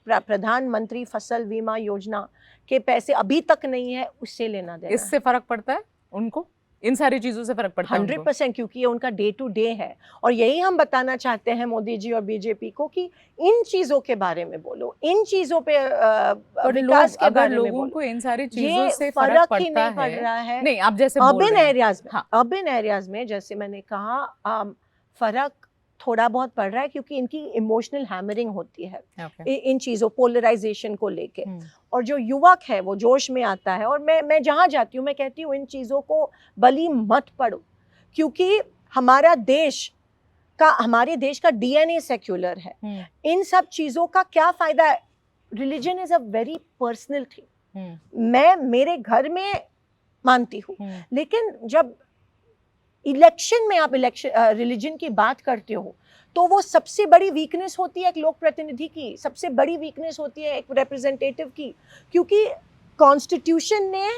प्रधानमंत्री फसल बीमा योजना के पैसे अभी तक नहीं है, उससे लेना देना. इससे फर्क पड़ता है उनको, इन सारी चीजों से फर्क पड़ता है 100%, क्योंकि ये उनका डे टू डे है. और यही हम बताना चाहते हैं मोदी जी और बीजेपी को कि इन चीजों के बारे में बोलो, इन चीजों पे विकास के बारे में बोलो. लोगों को इन सारी चीजों से फर्क ही नहीं पड़ रहा है. नहीं, आप जैसे अर्बन एरियाज में जैसे मैंने कहा, फर्क थोड़ा बहुत पड़ रहा है क्योंकि इनकी इमोशनल हैमरिंग होती है इन चीज़ों, पोलराइजेशन को लेके. और जो युवक है वो जोश में आता है. और मैं जहाँ जाती हूँ मैं कहती हूँ इन चीज़ों को बली मत पढ़ो, क्योंकि हमारे देश का डीएनए सेक्युलर है. इन सब चीज़ों का क्या फ़ायदा है? Religion is a very personal thing. मैं मेरे घर में मानती हूँ, लेकिन जब इलेक्शन में आप रिलीजन की बात करते हो तो वो सबसे बड़ी वीकनेस होती है एक लोक प्रतिनिधि की, सबसे बड़ी वीकनेस होती है एक रिप्रेजेंटेटिव की, क्योंकि कॉन्स्टिट्यूशन ने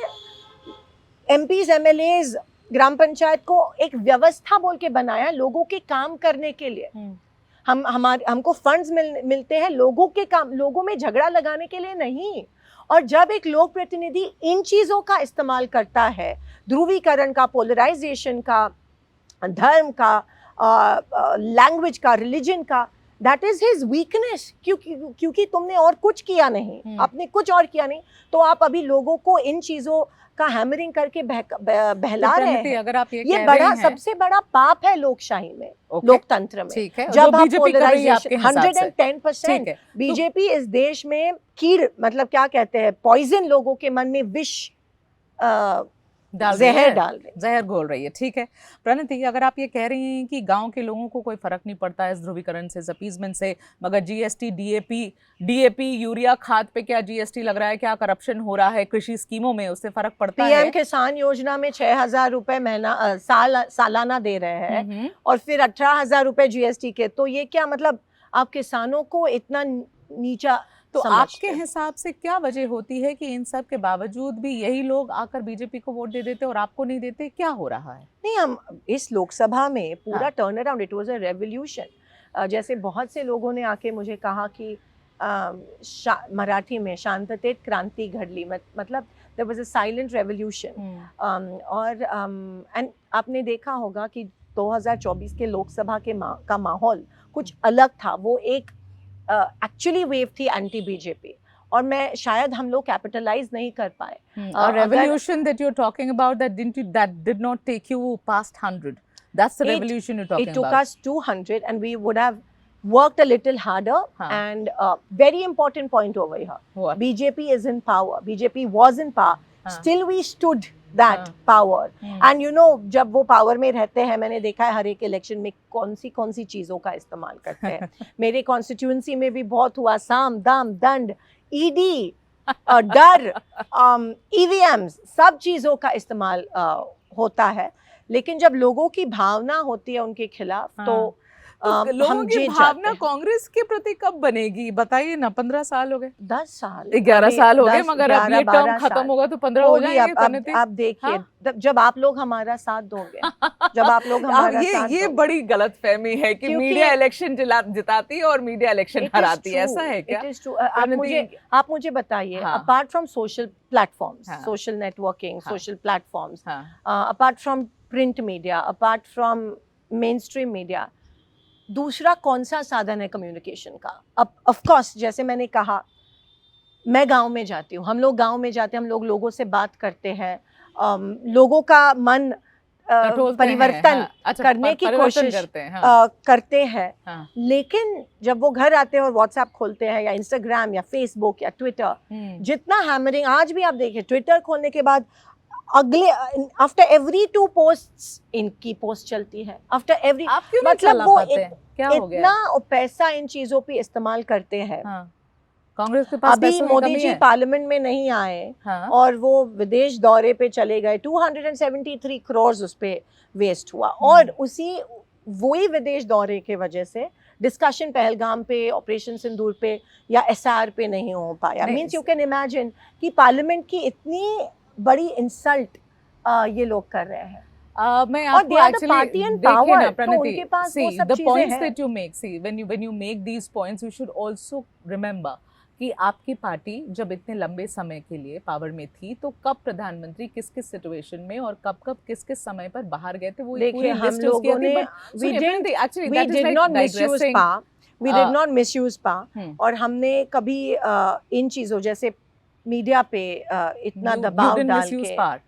एमपीज एमएलएज ग्राम पंचायत को एक व्यवस्था बोल के बनाया लोगों के काम करने के लिए। हमको फंड्स मिलते हैं लोगों के काम, लोगों में झगड़ा लगाने के लिए नहीं। और जब एक लोक प्रतिनिधि इन चीज़ों का इस्तेमाल करता है, ध्रुवीकरण का, पोलराइजेशन का, धर्म का, लैंग्वेज का, रिलीजन का, दैट इज हिज वीकनेस। क्योंकि तुमने और कुछ किया नहीं, आपने कुछ और किया नहीं, तो आप अभी लोगों को इन चीज़ों का हैमरिंग करके बहला रहे हैं। अगर आप ये बड़ा सबसे बड़ा पाप है लोकशाही में, लोकतंत्र में। ठीक है, जब आप पोलराइजेशन 110% बीजेपी इस देश में कीड़, मतलब क्या कहते हैं, पॉइजन, लोगों के मन में विष जहर घोल रही है। ठीक है प्रणति, अगर आप ये कह रही हैं कि गांव के लोगों को कोई फर्क नहीं पड़ता है इस ध्रुवीकरण से, अपीजमेंट से, मगर जीएसटी, डीएपी, यूरिया खाद पे क्या जीएसटी लग रहा है, क्या करप्शन हो रहा है कृषि स्कीमों में, उससे फर्क पड़ता है? पीएम किसान योजना में 6,000 रुपए महीना सालाना दे रहे हैं और फिर 18,000 रुपए जीएसटी के, तो ये क्या मतलब आप किसानों को इतना नीचा? तो आपके हिसाब से क्या वजह होती है कि इन सब के बावजूद भी यही लोग आकर बीजेपी को वोट दे देते और आपको नहीं देते? क्या हो रहा है? नहीं, हम इस लोकसभा में पूरा turn around, it was a revolution. जैसे बहुत से लोगों ने आके मुझे कहा कि मराठी में शांततेत क्रांति घडली, मतलब there was a silent revolution. और एंड आपने देखा होगा कि 2024 के लोकसभा का माहौल कुछ अलग था। वो एक एक्चुअली वेव थी एंटी बीजेपी, और मैं शायद हम लोग कैपिटलाइज नहीं कर पाए। Revolution that you are talking about, that did not take you past 100, that's the revolution you talking about. It took us 200 and we would have worked a little harder. And very important point over here, what? BJP is in power, BJP was in power, still we stood that power. And you know, जब वो power में रहते हैं, मैंने देखा है हर एक election में कौन सी चीज़ों का इस्तेमाल करते हैं। मेरे कॉन्स्टिट्यूंसी में भी बहुत हुआ, साम दाम दंड, ईडी, डर, ईवीएम्स, सब चीज़ों का इस्तेमाल होता है। लेकिन जब लोगों की भावना होती है उनके खिलाफ, तो लोगों की भावना कांग्रेस के प्रति कब बनेगी बताइए ना? 15 साल हो गए, 10 साल, 11 साल हो गए, मगर अब ये टर्म खत्म होगा तो 15 हो जाएंगे। आप देखिए, जब आप लोग हमारा साथ दोगे, जब आप लोग हमारा साथ ये बड़ी गलतफहमी है कि मीडिया इलेक्शन जिताती है और मीडिया इलेक्शन हराती है, ऐसा है क्या? आप मुझे बताइए, apart from social platforms, social networking, social platforms, apart from print media, apart from main stream media, दूसरा कौन सा साधन है कम्युनिकेशन का? अब ऑफ कोर्स, जैसे मैंने कहा, मैं गांव में जाती हूँ, हम लोग गांव में जाते हैं, हम लोग लोगों से बात करते हैं, लोगों का मन परिवर्तन करने की कोशिश करते हैं। लेकिन जब वो घर आते हैं और व्हाट्सएप खोलते हैं या इंस्टाग्राम या फेसबुक या ट्विटर, जितना हैमरिंग, आज भी आप देखिए ट्विटर खोलने के बाद अगले आफ्टर एवरी 2 पोस्ट्स इनकी पोस्ट चलती है, आफ्टर एवरी, मतलब वो इतना पैसा इन चीजों पे इस्तेमाल करते हैं। कांग्रेस के पास अभी मोदी जी पार्लियामेंट में नहीं आए और वो विदेश दौरे पे चले गए, 273 करोड़ उस पे वेस्ट हुआ। और वही विदेश दौरे के वजह से डिस्कशन पहलगाम पे, ऑपरेशन सिंदूर पे या एसआर पे नहीं हो पाया। मीन्स यू कैन इमेजिन कि पार्लियामेंट की इतनी बड़ी इंसल्ट ये लोग कर रहे हैं। मैं आपको actually देखिए ना Pranati, see the points that you make, see when you make these points, you should also remember कि आपकी पार्टी जब इतने लंबे समय के लिए पावर में थी, तो कब प्रधानमंत्री किस किस सिचुएशन में और कब किस किस समय पर बाहर गए थे, वो देखिए हम लोगों ने we did not misuse power, और हमने कभी इन चीजों जैसे मीडिया पे इतना दबाव डाल के,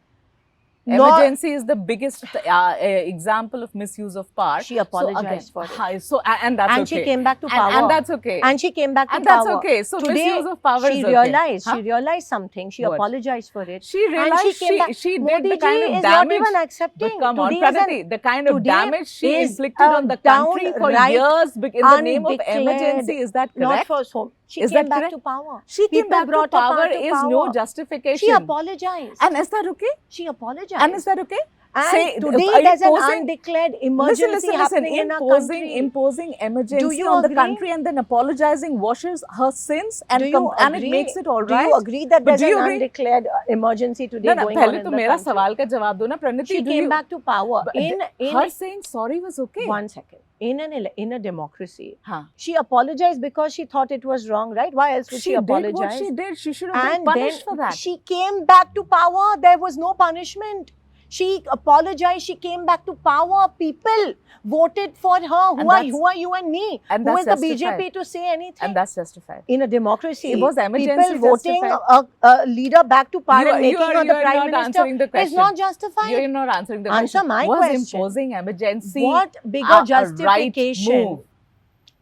emergency is the biggest example of misuse of power. She apologized for it. So and that's and okay. She came back to power. And that's okay. And she came back to and power. That's okay. So today, misuse of power she is realized, okay. She realized something. She apologized for it. She realized she did Modi the kind of is damage. Not even accepting. But come on, Pranati, the kind of damage she inflicted on the country for years in the name of emergency. Is that correct? Not for so. She is came that back to power. She came back to power is no justification. She apologized. And is that okay? She apologized. And is that okay? And Say, today are you there's an posing- undeclared emergency happening in our country. imposing Do emergency you on the agree? country and then apologizing washes her sins and Do you and it agree? makes it all Do right. you agree that But there's do you an agree? undeclared emergency today No, going पहले on तो in the मेरा country? सवाल का जवाब दो ना Pranati. She do came you- back to power but in her saying sorry was okay. one second. In a democracy, हाँ. she apologized because she thought it was wrong, right? Why else would she She did apologize? what she did. She should have been And punished for then that. she came back to power. There was no punishment. She apologized. She came back to power. People voted for her. And Who that's- are you and me? and Who that's is the justified. BJP to say anything? And that's justified. In a democracy, It was emergency people voting justified. a leader back to power and making her the prime not minister answering the is question. not justified. You're not answering the Answer question. my was question. imposing emergency What bigger a right justification? move?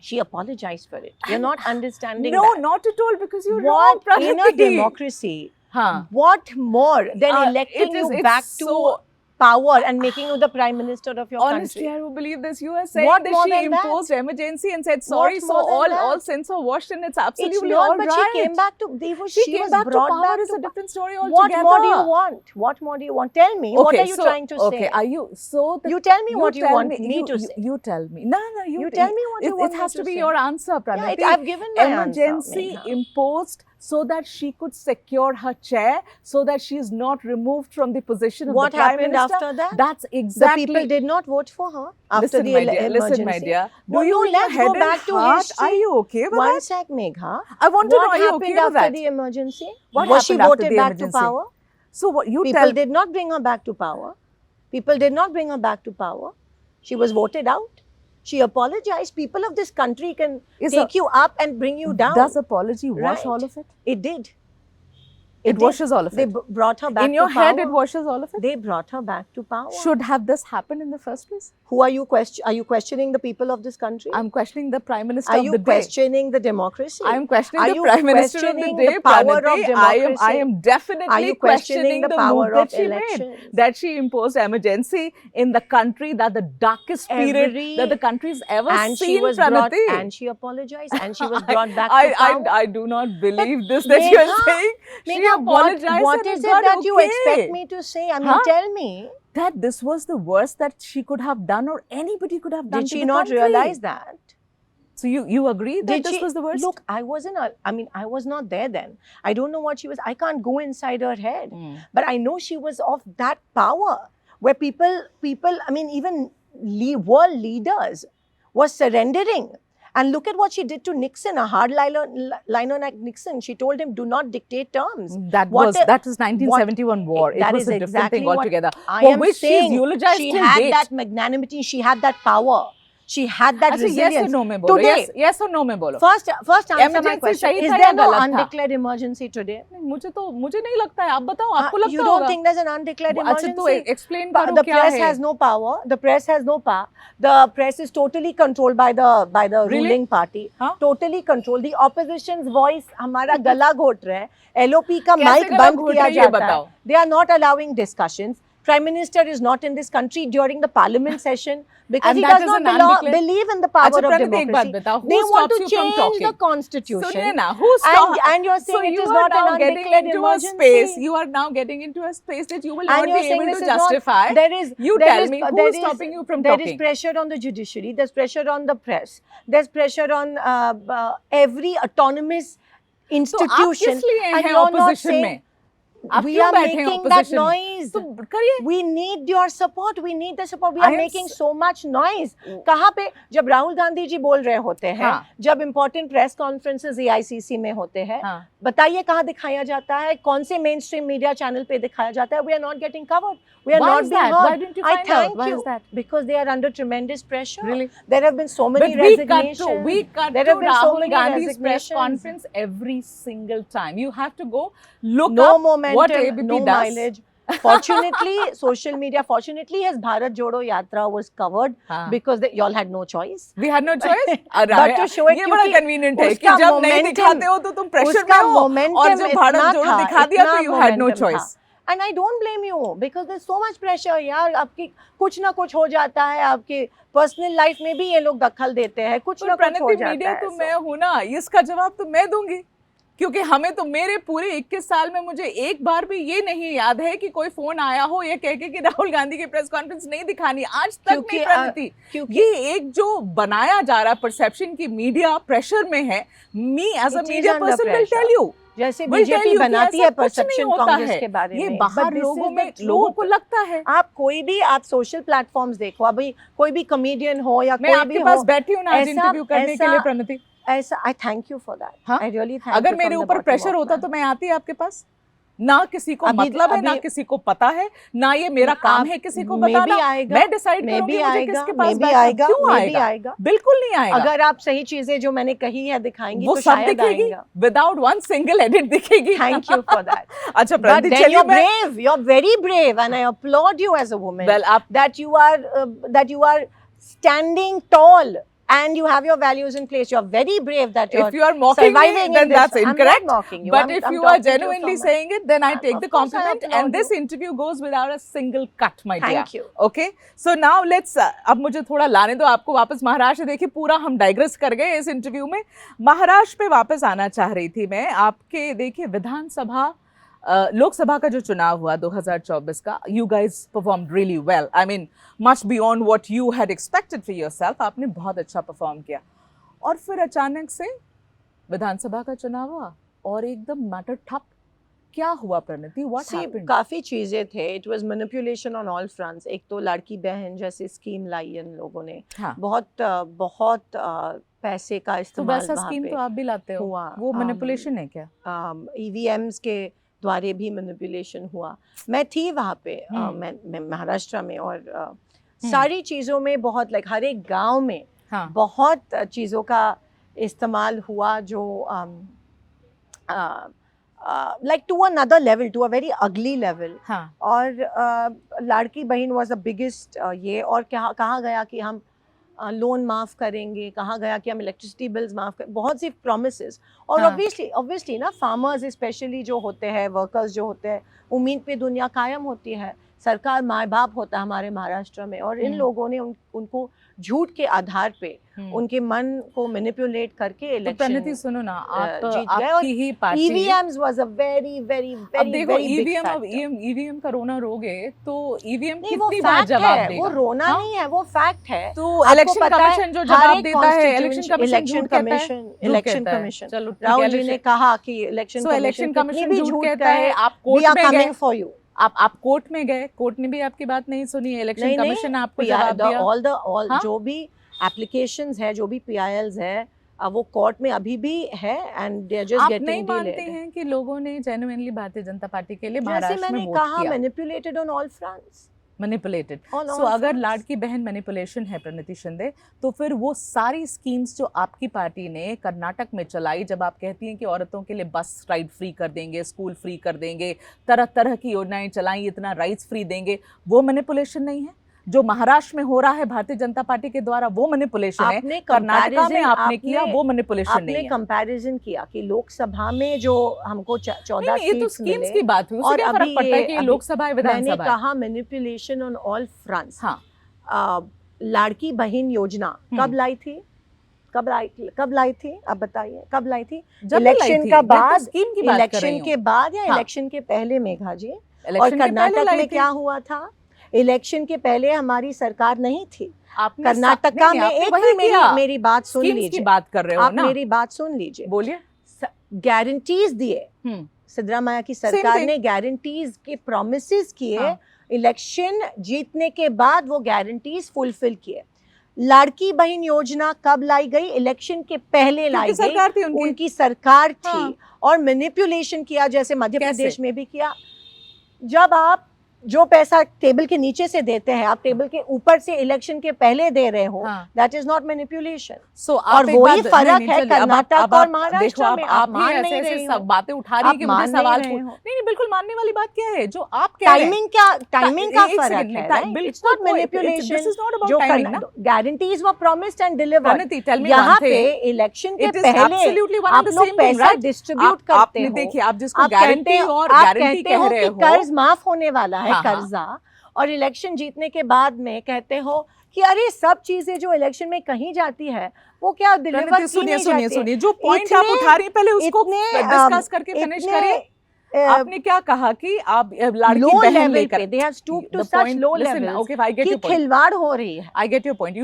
She apologized for it. You're not understanding No, that. not at all, because you're wrong, What in a Pranati. democracy? Huh. What more than electing it is- you it's back to so- power and making you the prime minister of your Honestly, country? I don't believe this. You are saying What that more she than that? imposed emergency and said sorry, What so more than all that? sins are washed and it's It's absolutely not, all but right. she came back to. She She came was back to brought power back is to a different story What altogether. more do you want? What more do you want? Tell me. What are you so- trying to say? Okay, are you so? You tell me what you tell want me you, to you- say. You tell me. No, You tell me what you want It me has to to be say. your answer, Yeah, Pranati. I've given my Emergency answer. Megha. imposed so that she could secure her chair, so that she is not removed from the position of What the prime happened minister. after that? That's The exactly. people did not vote for her after Listen, the my dear. emergency. Listen, my dear. Do Well, you no, in your let's head go and back to heart, history. Are you okay with One that? sec, Megha. I want to know, What are you happened okay with after that? the emergency? What Was she happened after voted the back to emergency? power? So what you People tell? did not bring her back to power. People did not bring her back to power. She was voted out. She apologized. People of this country can Is take you up and bring you down. Does apology wash Right. all of it? It did. It did. washes all of They it. brought her back In your to power. head, it washes all of it. They brought her back to power. Should have this happened in the first place? Who are you Are you questioning the people of this country? I'm questioning the prime minister Are of you the day. questioning the democracy? I am questioning Are the you prime minister of the questioning day, the power of Pranati. democracy? I am definitely Are you questioning the the power move that of she elections? made, that she imposed emergency in the country, that the darkest period Every- that the country's ever and seen, she was brought, Pranati. and she apologized, and she was brought back I, to power. I do not believe this that you're Megha, saying. She Megha, apologized what and is it it got that you okay. expect me to say? I mean, Huh? tell me. That this was the worst that she could have done, or anybody could have done. Did to she the not country. realize that? So you agree that Did this she, was the worst? Look, I wasn't. I mean, I was not there then. I don't know what she was. I can't go inside her head. Mm. But I know she was of that power where people. I mean, even world leaders were surrendering. And look at what she did to Nixon, a hardliner like Nixon. She told him, "Do not dictate terms." That What was a- 1971 war. It that was is a different exactly thing what altogether. I For am which saying. she's eulogized She till had date. that magnanimity. She had that power. She had that अच्छा, resilience. yes or no में बोलो. Today, Yes or no में बोलो. first answer my Emergency question. सही Is था there या no गलत था? undeclared emergency today? मुझे नहीं लगता है. आप बताओ, आपको लगता You don't होगा? think there's an undeclared अच्छा, तो emergency? explain But करो the क्या press है? has no power. The press has no power. The press is totally controlled by the Really? ruling party. हाँ? Totally controlled. The opposition's voice हमारा गला घोट रहा है. LOP का कैसे mic गला बंद घोट किया रही है, जाता है. बताओ? They are not allowing discussions. Prime Minister is not in this country during the parliament session because And he that does is not an undeclared- believe in the power अच्छा, of प्रणति, एक बात democracy. बताओ, who They want stops to you from change talking? the constitution. सुनिए ना, who stop? And you're saying so it you is are not now an getting undeclared into emergency. a space. You are now getting into a space that you will not And be you're saying able this to is not, justify. there is, You there tell is- me, who there is stopping you from there talking? is pressure on the judiciary, there's pressure on the press, there's pressure on every autonomous तो आप institution. किस लिए and हैं you're not opposition saying, में? आप we क्यों are बैठे हैं making that opposition में? noise. तो करिए. We need your support. We need the support. We I are am making so much noise. कहाँ पे जब राहुल गांधी जी बोल रहे होते हैं, हाँ. जब important press conferences AICC में होते हैं, हाँ. बताइए कहाँ दिखाया जाता है, कौन से mainstream media channel पे दिखाया जाता है? We are not getting covered. We are Why not is being that? heard. Why didn't you I find out? thank Why you is that? because they are under tremendous pressure. Really? There have been so many But we cut resignations. to There have been so Rahul many Gandhi's press resignations. conference every single time. You have to go look No up momentum, what ABP no does. mileage. Fortunately, social media. Fortunately, his Bharat Jodo Yatra was covered हाँ. because y'all had no choice. We had no choice. But to show it, ये बड़ा क्योंकि convenient है कि उसका जब नहीं momentum- दिखाते हो तो तुम pressure उसका में हो momentum और जब भारत इतना जोड़ो था, दिखा दिया तो इतना you had no momentum choice. था. And I don't blame you because there's so much pressure यार. आपकी कुछ ना कुछ हो जाता है, आपके पर्सनल लाइफ में भी ये लोग दखल देते हैं, कुछ ना कुछ हो प्रणति जाता मीडिया है. तो So, मैं हूँ ना, इसका जवाब तो मैं दूंगी. क्योंकि हमें तो मेरे पूरे 21 साल में मुझे एक बार भी ये नहीं याद है कि कोई फोन आया हो ये कह के कि राहुल गांधी की प्रेस कॉन्फ्रेंस नहीं दिखानी, आज तक नहीं प्रणति। ये एक जो बनाया जा रहा परसेप्शन की मीडिया प्रेशर में है, me as a media person will tell you, जैसे बीजेपी बनाती है परसेप्शन कांग्रेस के बारे में, ये बाहर लोगों को लगता है। आप कोई भी आप सोशल प्लेटफॉर्म्स देखो, अभी कोई भी कॉमेडियन हो या मैं कोई आपके भी पास हो, बैठी हूँ ना आज इंटरव्यू करने के लिए प्रणति, ऐसा आई thank you for that, I really thank you. अगर मेरे ऊपर प्रेशर होता तो मैं आती आपके पास, ना किसी को मतलब है ना किसी को पता है, ना ये मेरा काम है किसी को बताना, मैं डिसाइड करूंगी मुझे किसके पास बैठना, क्यों आएगा? बिल्कुल नहीं आएगा। अगर आप सही चीजें जो मैंने कही है दिखाएंगी वो तो सब शायद दिखेगी, विदाउट वन सिंगल एडिट दिखेगी। Thank you for that. अच्छा प्रणति, चलिए brave, you're very brave and I applaud you as a woman. Well, that you are standing tall and you have your values in place. You're very brave that you're if you are mocking surviving me, then that's this. incorrect. I'm not mocking you. But I'm if you are talking to genuinely saying it, then I take the compliment. And this you. interview goes without a single cut, my dear. Thank you. Okay. So now let's. अब मुझे थोड़ा लाने दो आपको वापस महाराष्ट्र। देखिए पूरा हम डाइग्रेस कर गए इस इंटरव्यू में। महाराष्ट्र पे वापस आना चाह रही थी मैं। आपके देखिए विधानसभा लोकसभा का जो चुनाव हुआ 2024 का, you guys performed really well. I mean, much beyond what you had expected for yourself. आपने बहुत अच्छा परफॉर्म किया। और फिर अचानक से विधानसभा का चुनाव हुआ और एकदम मैटर ठप। क्या हुआ प्रणति? What happened? काफी चीजें थे। It was manipulation on all fronts. एक तो लड़की बहन जैसी स्कीम लाई इन लोगों ने, हाँ। बहुत पैसे का इस्तेमाल तो वैसा स्कीम तो आप भी लाते हो, हुआ। वो मैनिपुलेशन है क्या? EVMs के द्वारे भी मैनिपुलेशन हुआ। मैं थी वहाँ पे, मैं महाराष्ट्र में, और सारी चीज़ों में बहुत हर एक गांव में बहुत चीज़ों का इस्तेमाल हुआ जो to another level, to a very ugly level. और लाड़की बहन वाज द बिगेस्ट ये, और कहा गया कि हम लोन माफ़ करेंगे, कहा गया कि हम इलेक्ट्रिसिटी बिल्स माफ़ कर, बहुत सी प्रॉमिसेस। और ऑब्वियसली ना फार्मर्स स्पेशली जो होते हैं, वर्कर्स जो होते हैं, उम्मीद पे दुनिया कायम होती है। सरकार माँ बाप होता है हमारे महाराष्ट्र में, और इन लोगों ने उनको झूठ के आधार पे उनके मन को मैनिपुलेट करके इलेक्शन तो सुनो ना, आप जीत गए। और ही party EVMs was a very very very देखो very big factor। EVM का रोना रोगे तो EVM नहीं, वो कितनी बार फैक्ट जवाब है, देगा? वो रोना नहीं है, वो फैक्ट है। तो इलेक्शन कमीशन जो जवाब देता है, इलेक्शन कमीशन राहुल जी ने कहा कि इलेक्शन कमीशन भी झूठ कहता है। आप कोर्ट में गए, फॉर यू, आप कोर्ट में गए, कोर्ट ने भी आपकी बात नहीं सुनी, इलेक्शन कमीशन आपको जवाब दिया। ऑल जो भी एप्लीकेशंस है, जो भी PILs है, वो कोर्ट में अभी भी है, and they are just getting delayed. आप नहीं मानते हैं कि लोगों ने जेन्युइनली भारतीय जनता पार्टी के लिए महाराष्ट्र में वोट किया? जैसे मैंने कहा, manipulated on all fronts. Manipulated. So अगर लाड़की बहन मैनिपुलेशन है प्रणति शिंदे, तो फिर वो सारी स्कीम्स जो आपकी पार्टी ने कर्नाटक में चलाई, जब आप कहती हैं कि औरतों के लिए बस राइड फ्री कर देंगे, स्कूल फ्री कर देंगे, तरह तरह की योजनाएं चलाई, इतना राइट्स फ्री देंगे, वो मैनिपुलेशन नहीं है? जो महाराष्ट्र में हो रहा है भारतीय जनता पार्टी के द्वारा, वो मैनिपुलेशन है। कर्नाटक में आपने किया, वो मैनिपुलेशन नहीं है। आपने कंपैरिजन किया कि लोकसभा में जो हमको 14 सीट्स मिले, की बात हुई, और फर्क पड़ता है कि लोकसभा है विधानसभा। मैंने कहा मैनिपुलेशन ऑन ऑल फ्रंट्स। लाड़की बहन योजना कब लाई थी? कब लाई थी? अब बताइए कब लाई थी? इलेक्शन का बाद, इलेक्शन के बाद या इलेक्शन के पहले, मेघा जी? और कर्नाटक में क्या हुआ था? इलेक्शन के पहले हमारी सरकार नहीं थी कर्नाटका में। एक मेरी बात सुन लीजिए, बात कर रहे हो आप ना? मेरी बात सुन लीजिए, बोलिए। गारंटीज दिए, सिद्धरामैया की सरकार ने गारंटीज के प्रॉमिसेस किए, इलेक्शन जीतने के बाद वो गारंटीज फुलफिल किए। लाड़की बहन योजना कब लाई गई? इलेक्शन के पहले लाई गई, उनकी सरकार थी। और मैनिपुलेशन किया जैसे मध्य प्रदेश में भी किया। जब आप जो पैसा टेबल के नीचे से देते हैं, आप टेबल के ऊपर से इलेक्शन के पहले दे रहे हो, दैट इज नॉट मैनिपुलेशन। और वही फर्क है कर्नाटक और महाराष्ट्र में। आप मान नहीं रहे हो, सब बातें उठा रही है कि मुझे सवाल नहीं, बिल्कुल मानने वाली बात क्या है जो आप कह रहे हैं? टाइमिंग का फर्क है। It's not manipulation. जो guarantees were promised and delivered, यहाँ पे इलेक्शन के पहले आप लोग पैसा डिस्ट्रीब्यूट करते हो। देखिए, आप जिसको गारंटी और गारंटी कह रहे हो, कर्ज माफ होने वाला है, कर्जा, और इलेक्शन जीतने के बाद में कहते हो कि अरे सब चीजें जो इलेक्शन में कहीं जाती है वो क्या डिलीवर प्रणति, की नहीं सुनिए जाती। सुनिए, जो पॉइंट आप उठा रही हैं पहले उसको डिस्कस करके फिनिश करिए। आपने क्या कहा कि आप लाड़की लो बहन लेवल लेकर, पे, they have stooped to The such point- low listen, levels okay, I get कि your point. खिलवाड़ हो रही है। I get your point.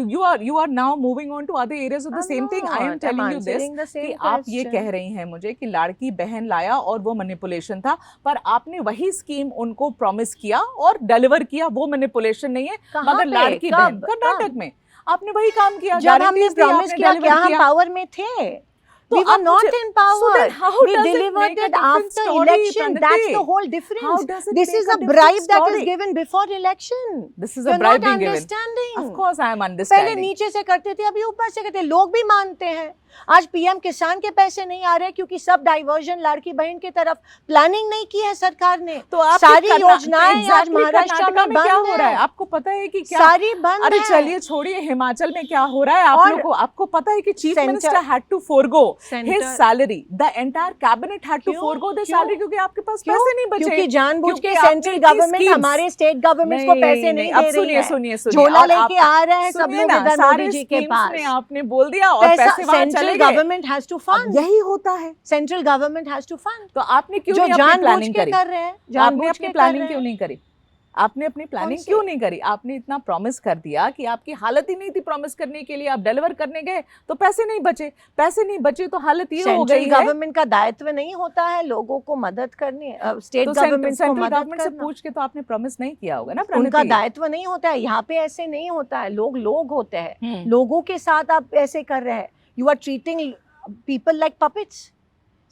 You are now moving on to other areas of the same thing. I am telling you this कि आप ये कह रही हैं मुझे कि लाड़की बहन लाया और वो मैनिपुलेशन था, पर आपने वही स्कीम उनको प्रॉमिस किया और डिलीवर किया, वो मैनिपुलेशन नहीं है। मगर लाड़की बहन कर्नाटक में आपने वही काम किया, जब हमने प्रॉमिस किया, क्या हम पावर में थे? We were not in power. We delivered it after election. That's the whole difference. This is a bribe that is given before election. This is a bribe being given. Understanding. Of course I am understanding. पहले नीचे से करते थे, अभी ऊपर से करते। लोग भी मानते हैं। आज पीएम किसान के पैसे नहीं आ रहे क्योंकि सब डाइवर्जन लाड़की बहन की तरफ, प्लानिंग नहीं की है सरकार ने। तो आप सारी योजनाएं आज महाराष्ट्र में क्या हो रहा है? आपको पता है कि क्या सारी बंद? अरे चलिए छोड़िए, हिमाचल में क्या हो रहा है आप लोगों को आपको पता है कि chief minister had to forgo his salary, the entire cabinet had to forgo the salary, क्योंकि आपके पास पैसे नहीं बचे, क्योंकि जानबूझ के सेंट्रल गवर्नमेंट हमारे स्टेट गवर्नमेंट को पैसे नहीं दे रही है। सुनिए झोला लेके आ रहे हैं सब लोग इधर मोदी जी के पास। आपने बोल दिया और पैसे वहां चले गए। गवर्नमेंट हैज टू फंड, यही होता है, central government has to fund. तो आपने क्यों नहीं अपनी प्लानिंग करी? कर रहे हैं, आपने अपनी प्लानिंग क्यों नहीं करी? आपने अपनी प्लानिंग क्यों नहीं करी? आपने इतना प्रॉमिस कर दिया कि आपकी हालत ही नहीं थी प्रॉमिस करने के लिए, आप डिलीवर करने गए तो पैसे नहीं बचे, पैसे नहीं बचे तो हालत ये हो गई है। गवर्नमेंट का दायित्व नहीं होता है लोगों को मदद करनी, स्टेट गवर्नमेंट को मदद करना। से पूछ के तो आपने प्रॉमिस नहीं किया होगा ना। उनका दायित्व नहीं होता है, यहाँ पे ऐसे नहीं होता है। लोग होते हैं, लोगों के साथ आप ऐसे कर रहे हैं। You are treating people like puppets.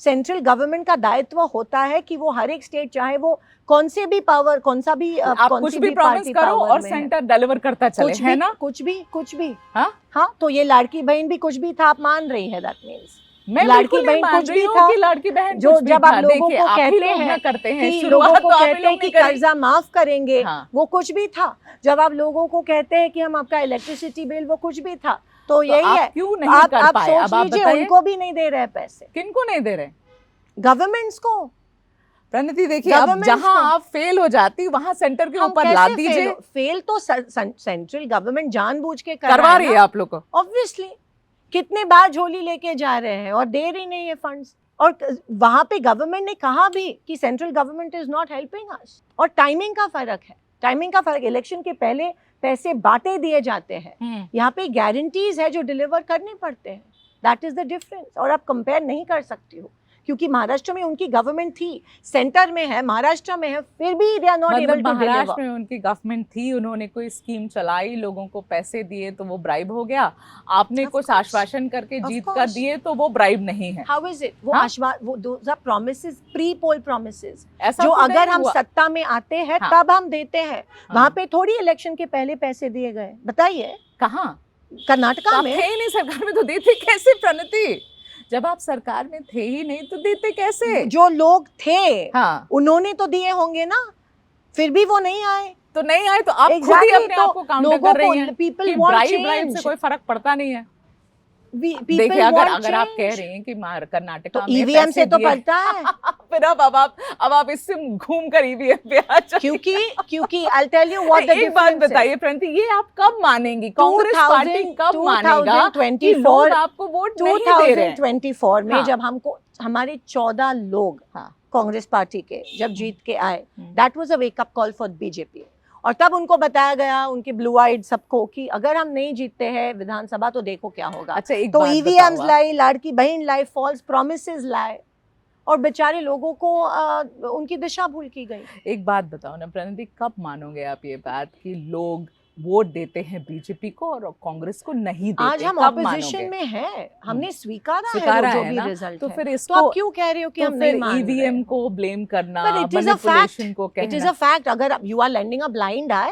Central government का दायित्व होता है कि वो हर एक स्टेट, चाहे वो कौन से भी पावर, कौन सा भी आप कुछ भी प्रॉमिस करो और सेंटर डिलीवर करता चले, है ना? कुछ भी। हाँ, तो ये लाड़की बहन भी कुछ भी था, आप मान रही है? दैट मींस मैं लड़की बहन कुछ भी था, लड़की बहन जो जब आप लोगों को कहते हैं कि लोगों को कहते हैं कि कर्जा माफ करेंगे, वो कुछ भी था। जब आप लोगों को कहते हैं कि हम आपका इलेक्ट्रिसिटी बिल, वो कुछ भी था। तो यही है, क्यों नहीं कर पाए? अब आप सोच लीजिए, उनको भी नहीं दे रहे पैसे। किनको नहीं दे रहे? गवर्नमेंट्स को। प्रणति देखिए, अब जहां आप फेल हो जाती वहां सेंटर के ऊपर ला दीजिए। फेल तो सेंट्रल गवर्नमेंट जानबूझ के करवा रही है आप लोग को। ऑब्वियसली कितने बार झोली लेके जा रहे हैं और दे रही नहीं है फंड्स। और वहां पे गवर्नमेंट ने कहा भी कि central government is not helping us. और टाइमिंग का फर्क है, इलेक्शन के पहले पैसे बांटे दिए जाते हैं, यहाँ पे गारंटीज है जो डिलीवर करने पड़ते हैं। That is the difference. और आप कंपेयर नहीं कर सकती हो, क्योंकि महाराष्ट्र में उनकी गवर्नमेंट थी, सेंटर में है, महाराष्ट्र में है, फिर भी they are not able to deliver. Maharashtra में उनकी गवर्नमेंट थी, उन्होंने कोई स्कीम चलाई, लोगों को पैसे दिए तो वो ब्राइब हो गया। आपने कुछ आश्वासन करके जीत कर दिए तो वो ब्राइब नहीं है। How is it? वो वो those are promises, pre poll promises, ऐसा जो तो अगर हम सत्ता में आते हैं तब हम देते हैं। वहां पे थोड़ी इलेक्शन के पहले पैसे दिए गए, बताइए कहाँ? कर्नाटका में थे ही नहीं सरकार में, तो देते कैसे प्रणति? जब आप सरकार में थे ही नहीं तो देते कैसे? जो लोग थे उन्होंने तो दिए होंगे ना, फिर भी वो नहीं आए। तो नहीं आए तो आप खुद ही अपने आप को काउंटर कर रही हैं कि ब्राइब से कोई फर्क पड़ता नहीं है। देखिए, अगर आप कह रहे हैं कि कर्नाटका में ईवीएम से तो पड़ता है फिर अब आप इससे घूम कर ईवीएम पे आ जाइए। क्योंकि I'll tell you what the एक बात बताइए प्रणति, ये आप कब मानेंगी? कांग्रेस पार्टी कब मानेगा कि लोग आपको वोट नहीं दे रहे हैं? 2024 में जब हमारे 14 लोग कांग्रेस पार्टी के जब जीत के आए, that was a wake up call for BJP. और तब उनको बताया गया, उनके ब्लू आइड सबको, कि अगर हम नहीं जीतते हैं विधानसभा तो देखो क्या होगा। अच्छा, तो ईवीएम्स लाए, लाड़की बहन लाए, फॉल्स प्रॉमिसेस लाए, और बेचारे लोगों को उनकी दिशा भूल की गई। एक बात बताओ ना प्रणति, कब मानोगे आप ये बात कि लोग वोट देते हैं बीजेपी को और कांग्रेस को नहीं देते? आज हम ऑपोजिशन में हैं, हमने स्वीकारा है जो भी रिजल्ट तो है। फिर इसको तो आप क्यों कह रहे हो कि हम नहीं मान रहे? ईवीएम को ब्लेम करना, मैनिपुलेशन को कहना। It is a fact. अगर you are lending a blind eye,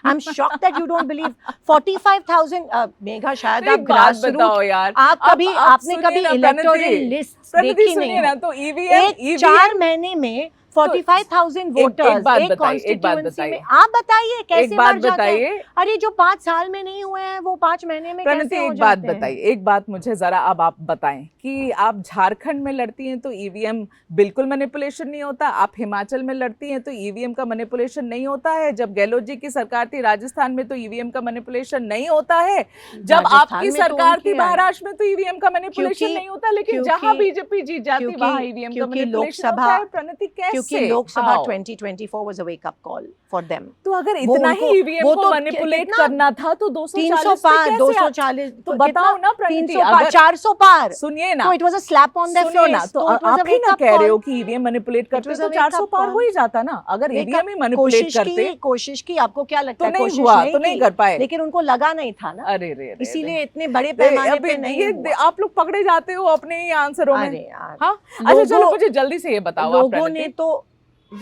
I am shocked that you don't believe. 45,000 Megha, शायद आप बताओ यार, आपने कभी इलेक्टोरल लिस्ट देखी नहीं है? तो ईवीएम 4 महीने में 45,000 एक वोटर्स बात एक बताइए, एक बात कॉन्स्टिट्यूएंसी बताइए। में, आप बताइए कैसे एक बात बढ़ जाते हैं? बताइए अरे जो 5 साल में नहीं हुए हैं वो 5 महीने में प्रणति, कैसे हो एक बात जाते हैं? बताइए, एक बात मुझे जरा अब आप बताएं कि आप झारखंड में लड़ती हैं तो ईवीएम बिल्कुल मैनिपुलेशन नहीं होता, आप हिमाचल में लड़ती हैं तो ईवीएम का मैनिपुलेशन नहीं होता है, जब गहलोत जी की सरकार थी राजस्थान में तो ईवीएम का मैनिपुलेशन नहीं होता है, जब राजस्थान आपकी में तो सरकार थी उनकी आई। महाराष्ट्र में तो ईवीएम का मैनिपुलेशन क्योंकि- नहीं होता, लेकिन क्योंकि- जहां बीजेपी जीत जाती क्योंकि- वहां ईवीएम का क्योंकि मैनिपुलेशन लोकसभा- होता है। प्रणति क्योंकि कैसे? Lok Sabha How? 2024 was a wake up call for them. तो अगर वो इतना उनको- ही ईवीएम वो को तो मैनिपुलेट कितना- करना था तो 240 300 पे पार, कैसे 240, तो बताओ ना प्रणति, 300 पार, अगर 400 पार। सुनिए ना, तो it was a slap on their सुनिए ना, फेस। तो it was a आप ही ना wake-up कह रहे call। हो कि ईवीएम मैनिपुलेट करते was तो a 400 wake-up पार call। हो ही जाता ना, अगर ईवीएम ही मैनिपुलेट करते कोशिश की, आपको क्या लगता तो है? नहीं कोशिश हुआ, तो नहीं की, कर पाए। लेकिन उनको लगा नहीं था ना, अरे रे रे इसीलिए इतने बड़े रे, पैमाने अभी पे नहीं ये हुआ। आप लोग पकड़े जाते हो अपने ही आंसरों में। अरे यार, हाँ, अच्छा चलो लोगों- मुझे जल्दी से ये बताओ आप लोगों ने प्रणति। तो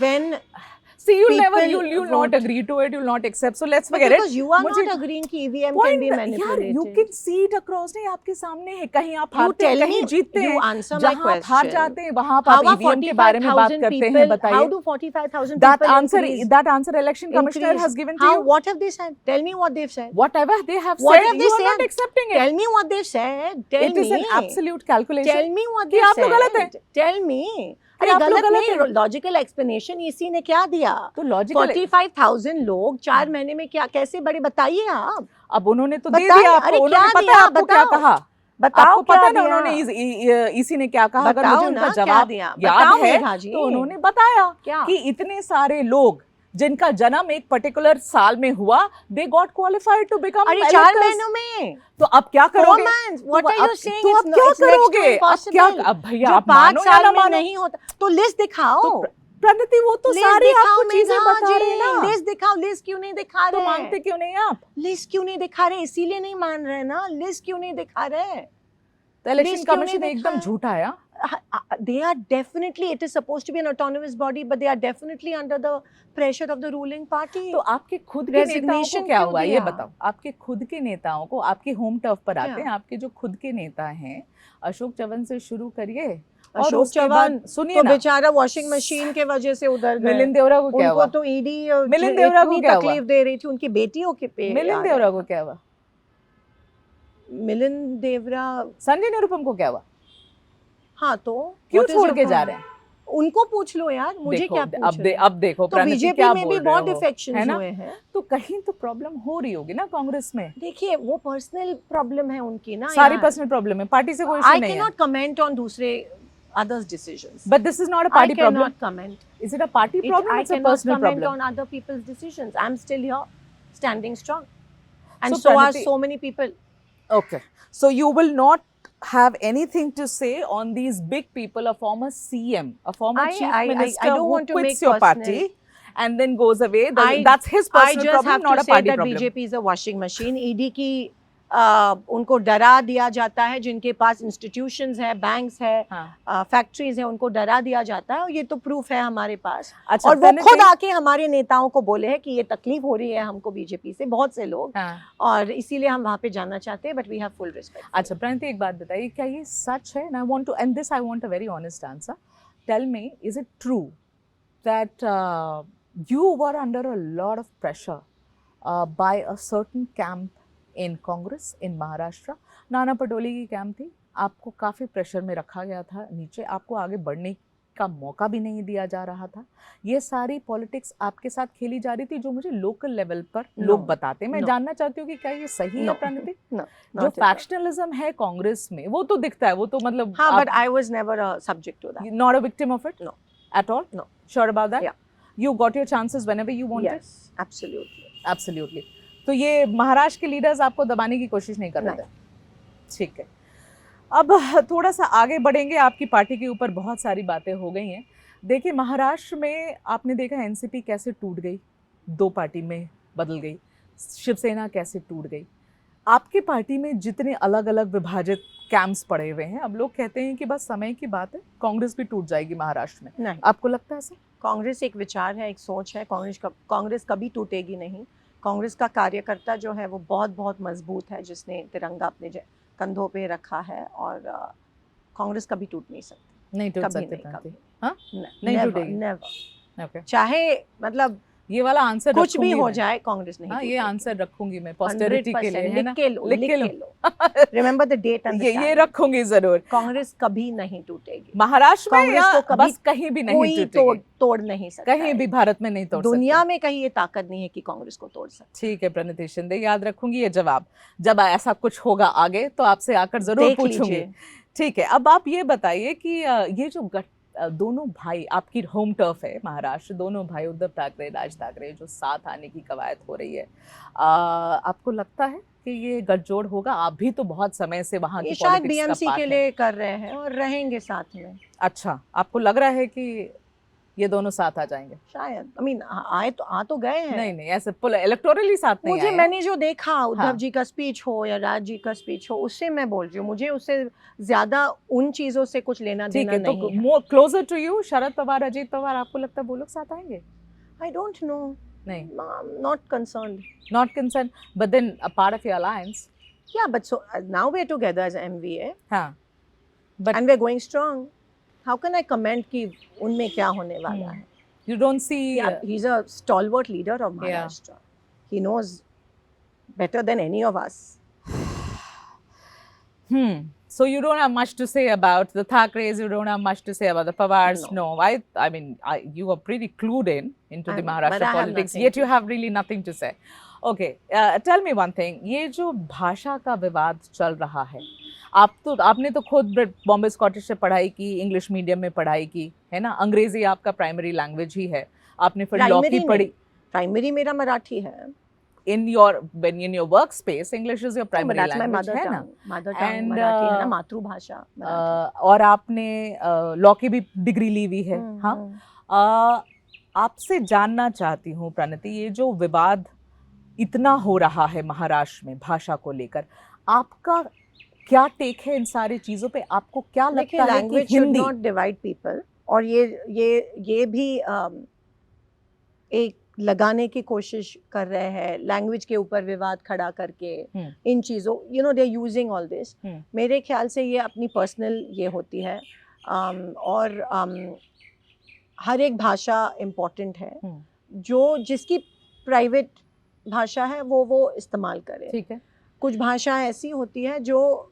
when See, you'll never, people you'll vote- not agree to it, you'll not accept. So let's forget it. because you are मुझे not agreeing कि EVM point can be यार, manipulated. you can see it across, नहीं आपके सामने है, कहीं आप You हारते हैं, tell कहीं me, जीतते you हैं, answer my जहाँ आप हार question. जाते हैं वहाँ आप How are ईवीएम के बारे में बात 45,000 करते हैं, people? How बताइए। do 45,000 That people answer, increase? that answer election commissioner increase? has given to How? you. What have they said? Tell me what they've said. Whatever they have What said, have they you are not said? accepting it. Tell me what they've said. Tell It me. is an absolute calculation. Tell me what कि they've आप लोग गलत हैं। said. Tell me. कि अरे आप लोग गलत गलत नहीं, हैं। लॉजिकल एक्सप्लेनेशन इसी ने क्या दिया? तो लॉजिकल 45,000 लोग 4 महीने में क्या कैसे बड़े, बताइए आप। अब उन्होंने तो दे बताइए, दिया आपको, अरे उन्होंने क्या पता दिया? है आपको क्या बताओ। कहा, बताओ आपको क्या पता है ना दिया? उन्होंने इसी ने क्या कहा, अगर बताओ मुझे उनका ना, क्या जवाब दिया? याद बताओ है मेघा जी। तो उन्होंने बताया क्या? कि इतने सारे लोग जिनका जन्म एक पर्टिकुलर साल में हुआ, they got qualified to become अरे 4 महीनों में तो अब क्या 4 करोगे? months. What तो are you अब- saying? तो अब It's क्या it's next to करोगे? अब क्या, impossible. अब भैया जो आप 5 मानो या साल ना में मानो, नहीं होता तो लिस्ट दिखाओ। तो प्रणति वो तो लिस्ट सारी दिखाओ आपको चीजें मेघा बता रहे हैं जी, ना, लिस्ट दिखाओ। लिस्ट क्यों नहीं दिखा तो रहे? मानते क्यों नहीं आप? लिस्ट क्यों नहीं दिखा रहे? इसीलिए नहीं मान रहे ना, लिस्ट क्यों नहीं दिखा रहे? तो इलेक्शन लिस्ट क्यों कमीशन नहीं एकदम दिखाया? झूठा है। They are definitely, it is supposed to be an autonomous body, but they are definitely under the pressure of the ruling party. तो आपके खुद के नेताओं को Resignation क्या क्यों हुआ ये दिया? बताओ, आपके खुद के नेताओं को, आपके होम टर्फ पर आते क्या? हैं, आपके जो खुद के नेता हैं, अशोक चव्हाण से शुरू करिए और अशोक उसके चव्हाण बाद सुनिए तो ना, बेचारा वॉशिंग मशीन के वजह से उधर गए। मिलिंद देवरा को क्या उनको हुआ? तो ईडी मिलिंद देवरा को क्या हुआ? तकलीफ दे रही थी, उनकी बेटियों के पे मिलिंद देवरा को क्या हुआ? मिलिंद देवरा, संजय निरुपम को क्या हुआ? हाँ तो क्यों what is छोड़ your के जा problem? रहे हैं? उनको पूछ लो यार, मुझे देखो, क्या अब पूछ रहे हो? अब देखो तो प्रणति बीजेपी क्या में बोल भी रहे बहुत हो, है डिफेक्शंस ना? हुए हैं। तो कहीं तो प्रॉब्लम हो रही होगी ना कांग्रेस में। देखिए वो पर्सनल प्रॉब्लम है उनकी ना सारी यार। पर्सनल प्रॉब्लम है, पार्टी से कोई I इशू नहीं है। cannot comment on दूसरे others decisions. But this is not a I party problem. cannot comment. Is it a party problem? I It's a cannot personal comment problem. on other people's decisions. I'm still here, standing strong, and So, so are Pranati- so many people. Okay. So you will not have anything to say on these big people, a former CM, a former chief minister I don't who want to quits make your personal. party and then goes away. I- That's his I personal just problem, have not to a say party that problem. BJP is a washing machine. ED की उनको डरा दिया जाता है, जिनके पास institutions है, banks है, हाँ। फैक्ट्रीज है, उनको डरा दिया जाता है, और ये तो प्रूफ है हमारे पास। अच्छा, और वो पहले खुद से- आके हमारे नेताओं को बोले हैं कि ये तकलीफ हो रही है हमको बीजेपी से, बहुत से लोग, हाँ। और इसीलिए हम वहाँ पे जाना चाहते हैं, but we have full respect. अच्छा प्रणति, एक बात बताइए, क्या ये सच है? And I want to, and this I want a very honest answer. Tell me, is it true that you were under a lot of pressure by a certain camp in Congress in Maharashtra? Nana Patole की camp थी, आपको काफ़ी pressure में रखा गया था नीचे, आपको आगे बढ़ने का मौका भी नहीं दिया जा रहा था। ये सारी पॉलिटिक्स आपके साथ खेली जा रही थी, जो मुझे लोकल लेवल पर लोग बताते हैं। मैं जानना चाहती हूँ कि क्या ये सही है प्रणति? जो फैक्शनलिज्म है कांग्रेस में वो तो दिखता है, वो तो मतलब हाँ, but I was never a subject to that. not a victim of it? No. At all? No. Sure about that? Yeah. You got your chances whenever you wanted? Yes, absolutely. Absolutely. तो ये महाराष्ट्र के leaders आपको दबाने की कोशिश नहीं कर रहे थे? ठीक है। अब थोड़ा सा आगे बढ़ेंगे, आपकी पार्टी के ऊपर बहुत सारी बातें हो गई हैं। देखिए, महाराष्ट्र में आपने देखा एनसीपी कैसे टूट गई, 2 पार्टी में बदल गई, शिवसेना कैसे टूट गई। आपकी पार्टी में जितने अलग अलग विभाजित कैंप्स पड़े हुए हैं, अब लोग कहते हैं कि बस समय की बात है, कांग्रेस भी टूट जाएगी महाराष्ट्र में। नहीं, आपको लगता है ऐसा? कांग्रेस एक विचार है, एक सोच है। कांग्रेस कभी टूटेगी नहीं। कांग्रेस का कार्यकर्ता जो है वो बहुत बहुत मजबूत है, जिसने तिरंगा अपने कंधों पे रखा है, और कांग्रेस कभी टूट नहीं सकती। नहीं टूट कभी सकते नहीं, प्रणति। कभी हाँ नहीं नेवर टूटेगी। नेवर, ओके, चाहे मतलब ये वाला आंसर कुछ भी रखूंगी हो मैं। जाए, कांग्रेस नहीं हाँ ये टूटेगी। आंसर रखूंगी मैं पोस्टेरिटी के लिए, 100% है लिख ना, के लो, लिख के लिख लो। के लो। Remember the date and the ये टाइम। रखूंगी जरूर। कांग्रेस कभी नहीं टूटेगी। महाराष्ट्र में कांग्रेस या को कभी बस कहीं भी नहीं कोई टूटेगी? तोड़ नहीं सकता कहीं है। भी भारत में नहीं तोड़ दुनिया सकते। में कहीं ये ताकत नहीं है कि कांग्रेस को तोड़ सकते। ठीक है प्रणति शिंदे, याद रखूंगी ये जवाब। जब ऐसा कुछ होगा आगे तो आपसे आकर जरूर देख पूछूंगी। लीजिए। ठीक है, अब आप ये बताइए कि ये जो दोनों भाई, आपकी होम टर्फ है महाराष्ट्र, दोनों भाई उद्धव ठाकरे, राज ठाकरे जो साथ आने की कवायद हो रही है, आपको लगता है कि ये गठजोड़ होगा? आप भी तो बहुत समय से वहां की ये शायद पॉलिटिक्स का बीएमसी पार्ट के हैं। लिए कर रहे हैं और रहेंगे साथ में। अच्छा, आपको लग रहा है कि ये दोनों साथ आ जाएंगे? शायद, आई मीन आ तो गए हैं। नहीं नहीं, ऐसे इलेक्टोरली साथ नहीं मुझे आए हैं। मैंने जो देखा उद्धव हाँ। जी का स्पीच हो या राज जी का स्पीच हो, उससे मैं बोल रही हूँ, मुझे उससे ज्यादा उन चीजों से कुछ लेना ठीक देना है, नहीं तो है। More closer to you Sharad Pawar, Ajit Pawar, आपको लगता है वो लोग साथ आएंगे? आई डोंट नो, नहीं, not concerned. Not concern, but then a part of your alliance. Yeah, but so now we're together as MVA हाँ, but and we're going strong. How can I comment कि उनमें क्या होने वाला है? you don't see Yeah, he's a stalwart leader of Maharashtra. He knows better than any of us. So you don't have much to say about the Thakres, you don't have much to say about the Pawars. No, I mean, you are pretty clued into the But Maharashtra I have politics, nothing yet to you have really nothing to say. Okay, tell me one thing. ये जो भाषा का विवाद चल रहा है, आपने तो खुद बॉम्बे स्कॉटिश से पढ़ाई की, इंग्लिश मीडियम में पढ़ाई की, है ना, अंग्रेजी आपका प्राइमरी लैंग्वेज ही है, आपने फिर लॉ की पढ़ी। प्राइमरी मेरा मराठी है। In your workspace, English is your primary That's my language, mother है ना? tongue. Mother tongue And, Marathi है ना, मातृभाषा मराठी। और आपने लॉ की भी डिग्री ली हुई है। हाँ, आपसे जानना चाहती हूँ प्रणति, ये जो विवाद इतना हो रहा है महाराष्ट्र में भाषा को लेकर, आपका क्या टेक है इन सारी चीजों पे? आपको क्या लगता है कि language should Hindi not divide people, और ये भी एक लगाने की कोशिश कर रहे हैं लैंग्वेज के ऊपर विवाद खड़ा करके। इन चीज़ों, they are using all this. मेरे ख्याल से ये अपनी पर्सनल ये होती है, और हर एक भाषा इम्पोर्टेंट है। जो जिसकी प्राइवेट भाषा है वो इस्तेमाल करे। ठीक है। कुछ भाषा ऐसी होती है जो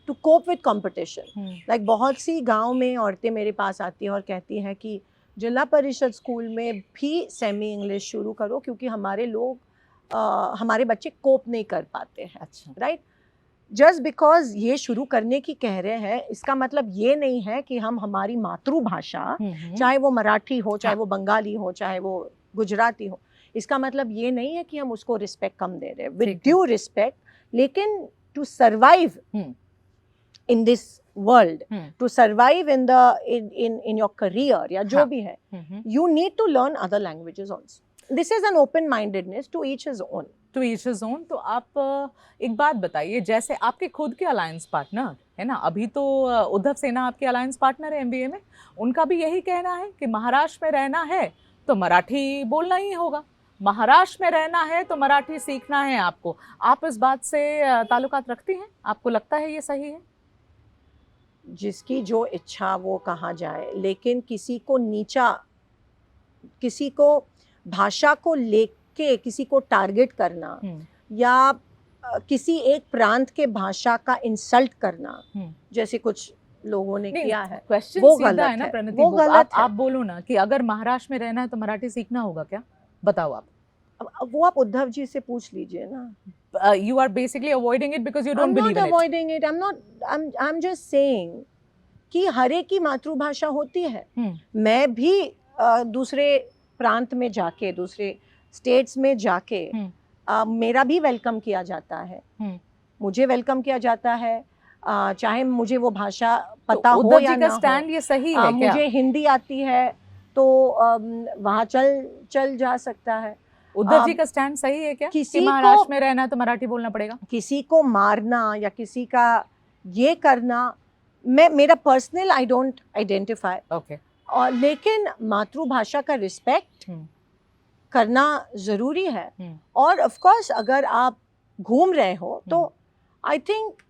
to cope with competition, like बहुत सी गांव में औरतें मेरे पास आती हैं और कहती हैं कि जिला परिषद स्कूल में भी सेमी इंग्लिश शुरू करो, क्योंकि हमारे बच्चे कोप नहीं कर पाते हैं। अच्छा, राइट। जस्ट बिकॉज ये शुरू करने की कह रहे हैं, इसका मतलब ये नहीं है कि हम हमारी मातृभाषा, चाहे वो मराठी हो, चाहे वो बंगाली हो, चाहे वो गुजराती हो, इसका मतलब ये नहीं है कि हम उसको रिस्पेक्ट कम दे रहे हैं। विद ड्यू रिस्पेक्ट, लेकिन to survive in this world, to survive in your career या जो भी है, you need to learn other languages also. This is an open mindedness, to each his own. To each his own. तो आप एक बात बताइए, जैसे आपके खुद के अलायंस पार्टनर है ना, अभी तो उद्धव सेना आपके अलायंस पार्टनर है एमबीए में, उनका भी यही कहना है कि महाराष्ट्र में रहना है तो मराठी बोलना ही होगा, महाराष्ट्र में रहना है तो मराठी सीखना है आपको। आप इस बात से ताल्लुकात रखती हैं? आपको लगता है ये सही है? जिसकी जो इच्छा वो कहा जाए, लेकिन किसी को नीचा, किसी को भाषा को लेके किसी को टारगेट करना या किसी एक प्रांत के भाषा का इंसल्ट करना, जैसे कुछ लोगों ने किया है, वो गलत है ना प्रणति। वो गलत है। आप बोलो ना कि अगर महाराष्ट्र में रहना है तो मराठी सीखना होगा, क्या बताओ आप? वो आप उद्धव जी से पूछ लीजिए ना। You are basically avoiding it because you don't believe in it. I'm not avoiding it. I'm just saying कि हर एक की मातृभाषा होती है। मैं भी दूसरे प्रांत में जाके, दूसरे स्टेट्स में जाके मेरा भी वेलकम किया जाता है। मुझे वेलकम किया जाता है, चाहे मुझे वो भाषा पता हो या ना हो। स्टैंड ये सही है क्या? मुझे हिंदी आती है तो वहाँ चल जा सकता है। उद्धव जी का स्टैंड सही है क्या? किसी महाराष्ट्र में रहना है तो मराठी बोलना पड़ेगा? किसी को मारना या किसी का ये करना, मेरा personal I don't identify. Okay. और लेकिन मातृभाषा का रिस्पेक्ट करना जरूरी है। और ऑफ कोर्स अगर आप घूम रहे हो तो I think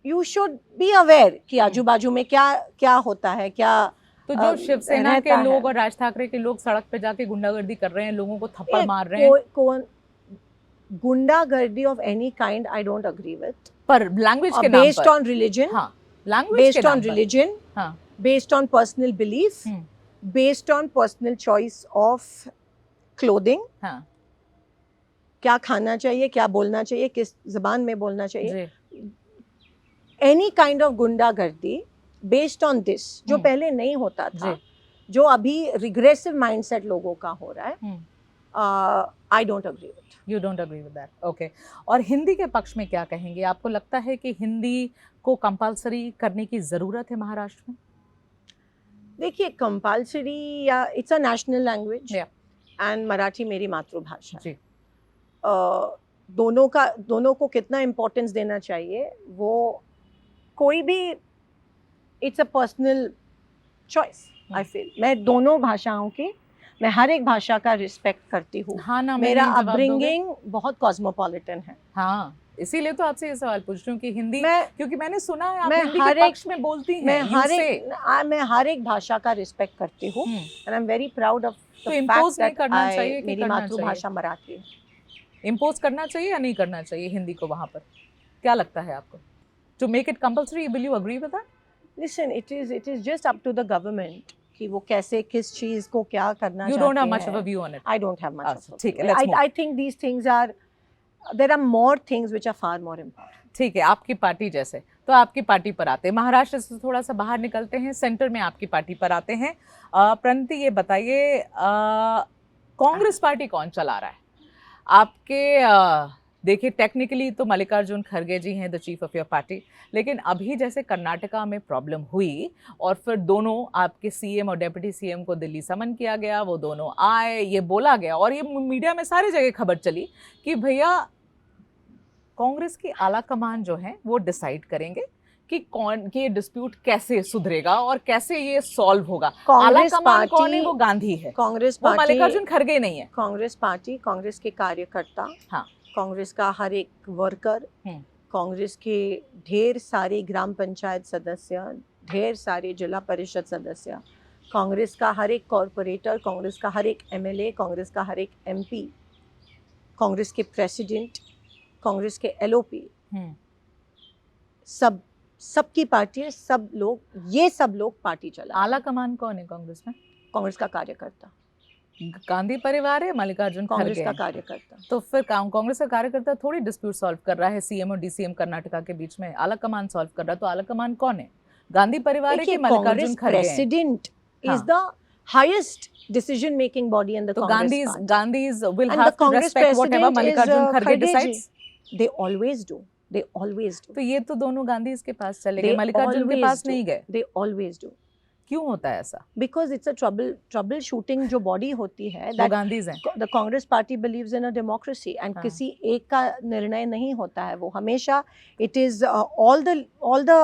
you should be aware कि आजू बाजू में क्या क्या होता है, क्या तो जो शिवसेना के रहता लोग है। और राज ठाकरे के लोग सड़क पे जाके गुंडागर्दी कर रहे हैं, लोगों को थप्पड़ मार रहे हैं, कौन गुंडागर्दी of any kind I don't agree with, पर लैंग्वेज के नाम बेस्ड पर, ऑन रिलीजन, हाँ लैंग्वेज के बेस्ड नाम ऑन पर, रिलीजन, हाँ based on personal belief, based on personal choice of clothing, हाँ क्या खाना चाहिए, क्या बोलना चाहिए, किस जबान में बोलना चाहिए, जी एनी काइंड ऑफ गुंडागर्दी बेस्ड ऑन दिस, जो पहले नहीं होता था, जो अभी रिग्रेसिव माइंडसेट लोगों का हो रहा है, I don't agree with. You don't agree with that, okay. और हिंदी के पक्ष में क्या कहेंगे? आपको लगता है कि हिंदी को कंपलसरी करने की जरूरत है महाराष्ट्र में? देखिए, कंपल्सरी या it's a national language Yeah. And Marathi मेरी मातृभाषा है। जी दोनों को कितना इम्पोर्टेंस देना चाहिए, वो कोई भी, it's a personal choice I feel. मैं दोनों भाषाओं की, मैं हर एक भाषा का रिस्पेक्ट करती हूँ। हाँ ना, मेरा नहीं जवाब दोगे? अपब्रिंगिंग बहुत कॉस्मोपॉलिटन है। हाँ, इसीलिए तो आपसे ये सवाल पूछ रही हूँ कि हिंदी, क्योंकि मैंने सुना है आप मैं हिंदी हर के पक्ष में बोलती हैं, मैं हर एक भाषा का रिस्पेक्ट करती हूँ and I am very proud of तो द impose फैक्ट नहीं दैट करना चाहिए कि मेरी करना मातृभाषा मराठी है। इम्पोज करना चाहिए या नहीं करना चाहिए हिंदी को वहां पर? क्या लगता है आपको? To make it compulsory, will you agree with that? Listen, it is just up to the government कि वो कैसे, किस चीज को क्या करना You चाहते हैं। don't have much of a view on it. I don't have much of a ठीक है, view. let's move. I think these things are, there are more things which are far more important. ठीक है, आपकी party जैसे, तो आपकी party पर आते हैं, महाराष्ट्र से थोड़ा सा बाहर निकलते हैं, सेंटर में आपकी पार्टी पर आते हैं। प्रणति, ये बताइए कांग्रेस पार्टी कौन चला रहा है आपके? देखिए, टेक्निकली तो मल्लिकार्जुन खड़गे जी हैं the chief of your party, लेकिन अभी जैसे कर्नाटका में प्रॉब्लम हुई और फिर दोनों आपके सीएम और डेप्यूटी सीएम को दिल्ली समन किया गया, वो दोनों आए, ये बोला गया और ये मीडिया में सारी जगह खबर चली कि भैया कांग्रेस की आला कमान जो है वो डिसाइड करेंगे कि कौन कि ये डिस्प्यूट कैसे सुधरेगा और कैसे ये सॉल्व होगा। आला कमान कौन है? वो गांधी है, कांग्रेस वो पार्टी, मल्लिकार्जुन खड़गे नहीं है। कांग्रेस पार्टी, कांग्रेस के कार्यकर्ता, हाँ, कांग्रेस का हर एक वर्कर, कांग्रेस के ढेर सारे ग्राम पंचायत सदस्य, ढेर सारे जिला परिषद सदस्य, कांग्रेस का हर एक कॉरपोरेटर, कांग्रेस का हर एक एमएलए, कांग्रेस का हर एक एमपी, कांग्रेस के प्रेसिडेंट, कांग्रेस के एलओपी, सबकी पार्टी है, सब लोग पार्टी चला। आला कमान कौन है कांग्रेस में? कांग्रेस का कार्यकर्ता, गांधी परिवार है, मल्लिकार्जुन कांग्रेस खड़गे का हैं। कार्यकर्ता। तो फिर कांग्रेस का कार्यकर्ता थोड़ी डिस्प्यूट सॉल्व कर रहा है सीएम और डीसीएम कर्नाटका के बीच में, आला कमान सॉल्व कर रहा है। तो आला कमान कौन है? गांधी परिवार है कि मल्लिकार्जुन खड़गे हैं? President is the highest decision making body in the तो Congress party. Gandhis will And have the to Congress respect whatever president Mallikarjun is Kharge Kharge decides. ji. They always do. They always do. तो ये तो दोनों गांधीज के पास चले गए, They Mallikarjun के always pass do. नहीं गए। They always do. क्यों होता है ऐसा? Because it's a trouble shooting जो body होती है, वो गांधीज हैं। the Congress party believes in a democracy and हाँ। किसी एक का निर्णय नहीं होता है, वो हमेशा it is all the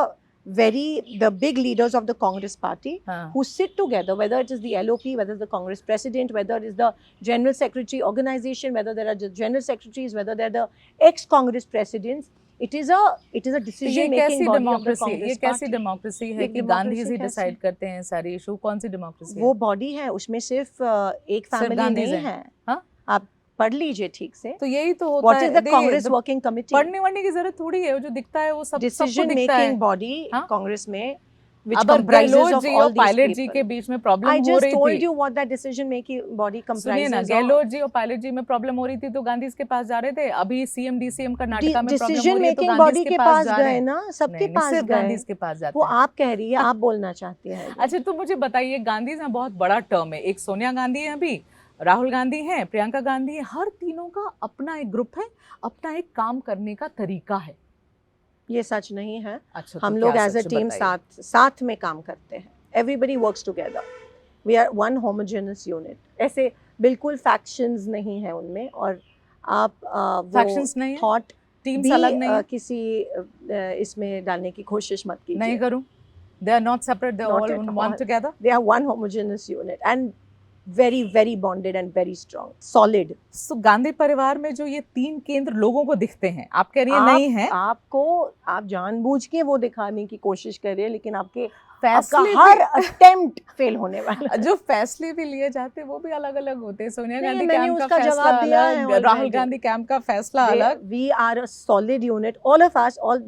the big leaders of the Congress party हाँ। who sit together, whether it is the LOP, whether it's the Congress president, whether it is the general secretary organization, whether there are the general secretaries, whether they're the ex-Congress presidents. It is a decision making body of the Congress party. ये कैसी democracy है कि गांधीज ही decide करते हैं सारी issue? कौन सी democracy? वो body है, उसमें सिर्फ एक फैमिली नहीं है। हाँ? आप पढ़ लीजिए ठीक से। तो यही तो होता What है। is the Congress working committee? पढ़ने की जरूरत थोड़ी है, वो जो दिखता है वो सब decision making body कांग्रेस में which अब comprises Gehlot of ji all और these पायलट जी people. के बीच में प्रॉब्लम I हो just रही told थी। you what that decision making body सुनिए ना, comprises of. गहलोत जी और पायलट जी में प्रॉब्लम हो रही थी तो गांधीज के पास जा रहे थे। अभी सीएम डीसीएम कर्नाटका में प्रॉब्लम हो decision रही है तो making गांधीज body के के पास पास जा रहे गए हैं ना, सबके पास सिर्फ गए। गांधीज के पास जाते वो हैं। आप कह रही है, आप बोलना चाहती हैं। अच्छा, तो मुझे बताइए, गांधीज में बहुत बड़ा टर्म है, एक सोनिया गांधी है, अभी राहुल गांधी हैं, प्रियंका गांधी है, हर तीनों का अपना एक ग्रुप है, अपना एक काम करने का तरीका है। ये सच नहीं है। अच्छा, हम लोग एज अ टीम साथ में काम करते हैं। Everybody works together, we are one homogeneous unit. ऐसे बिल्कुल फैक्शंस नहीं है उनमें, और आप फैक्शंस नहीं है, थॉट टीम्स अलग नहीं है, किसी इसमें डालने की कोशिश मत कीजिए। नहीं करूं। They are not separate, they are all one together. They are one homogeneous unit, and very very bonded and very strong, solid. So, Gandhi परिवार में जो ये 3 केंद्र लोगों को दिखते हैं, आप कह रही हैं नहीं है? आप जानबूझ के वो दिखाने की कोशिश कर रहे हैं, लेकिन आपका फैसले हर अटेम्प्ट फेल होने वाला है। जो फैसले भी लिए जाते हैं वो भी अलग अलग होते हैं। सोनिया नहीं, गांधी मैंने कैंप का उसका फैसला जवाब दिया है अलग, already. राहुल गांधी कैंप का फैसला अलग। We are a solid unit, all of us, all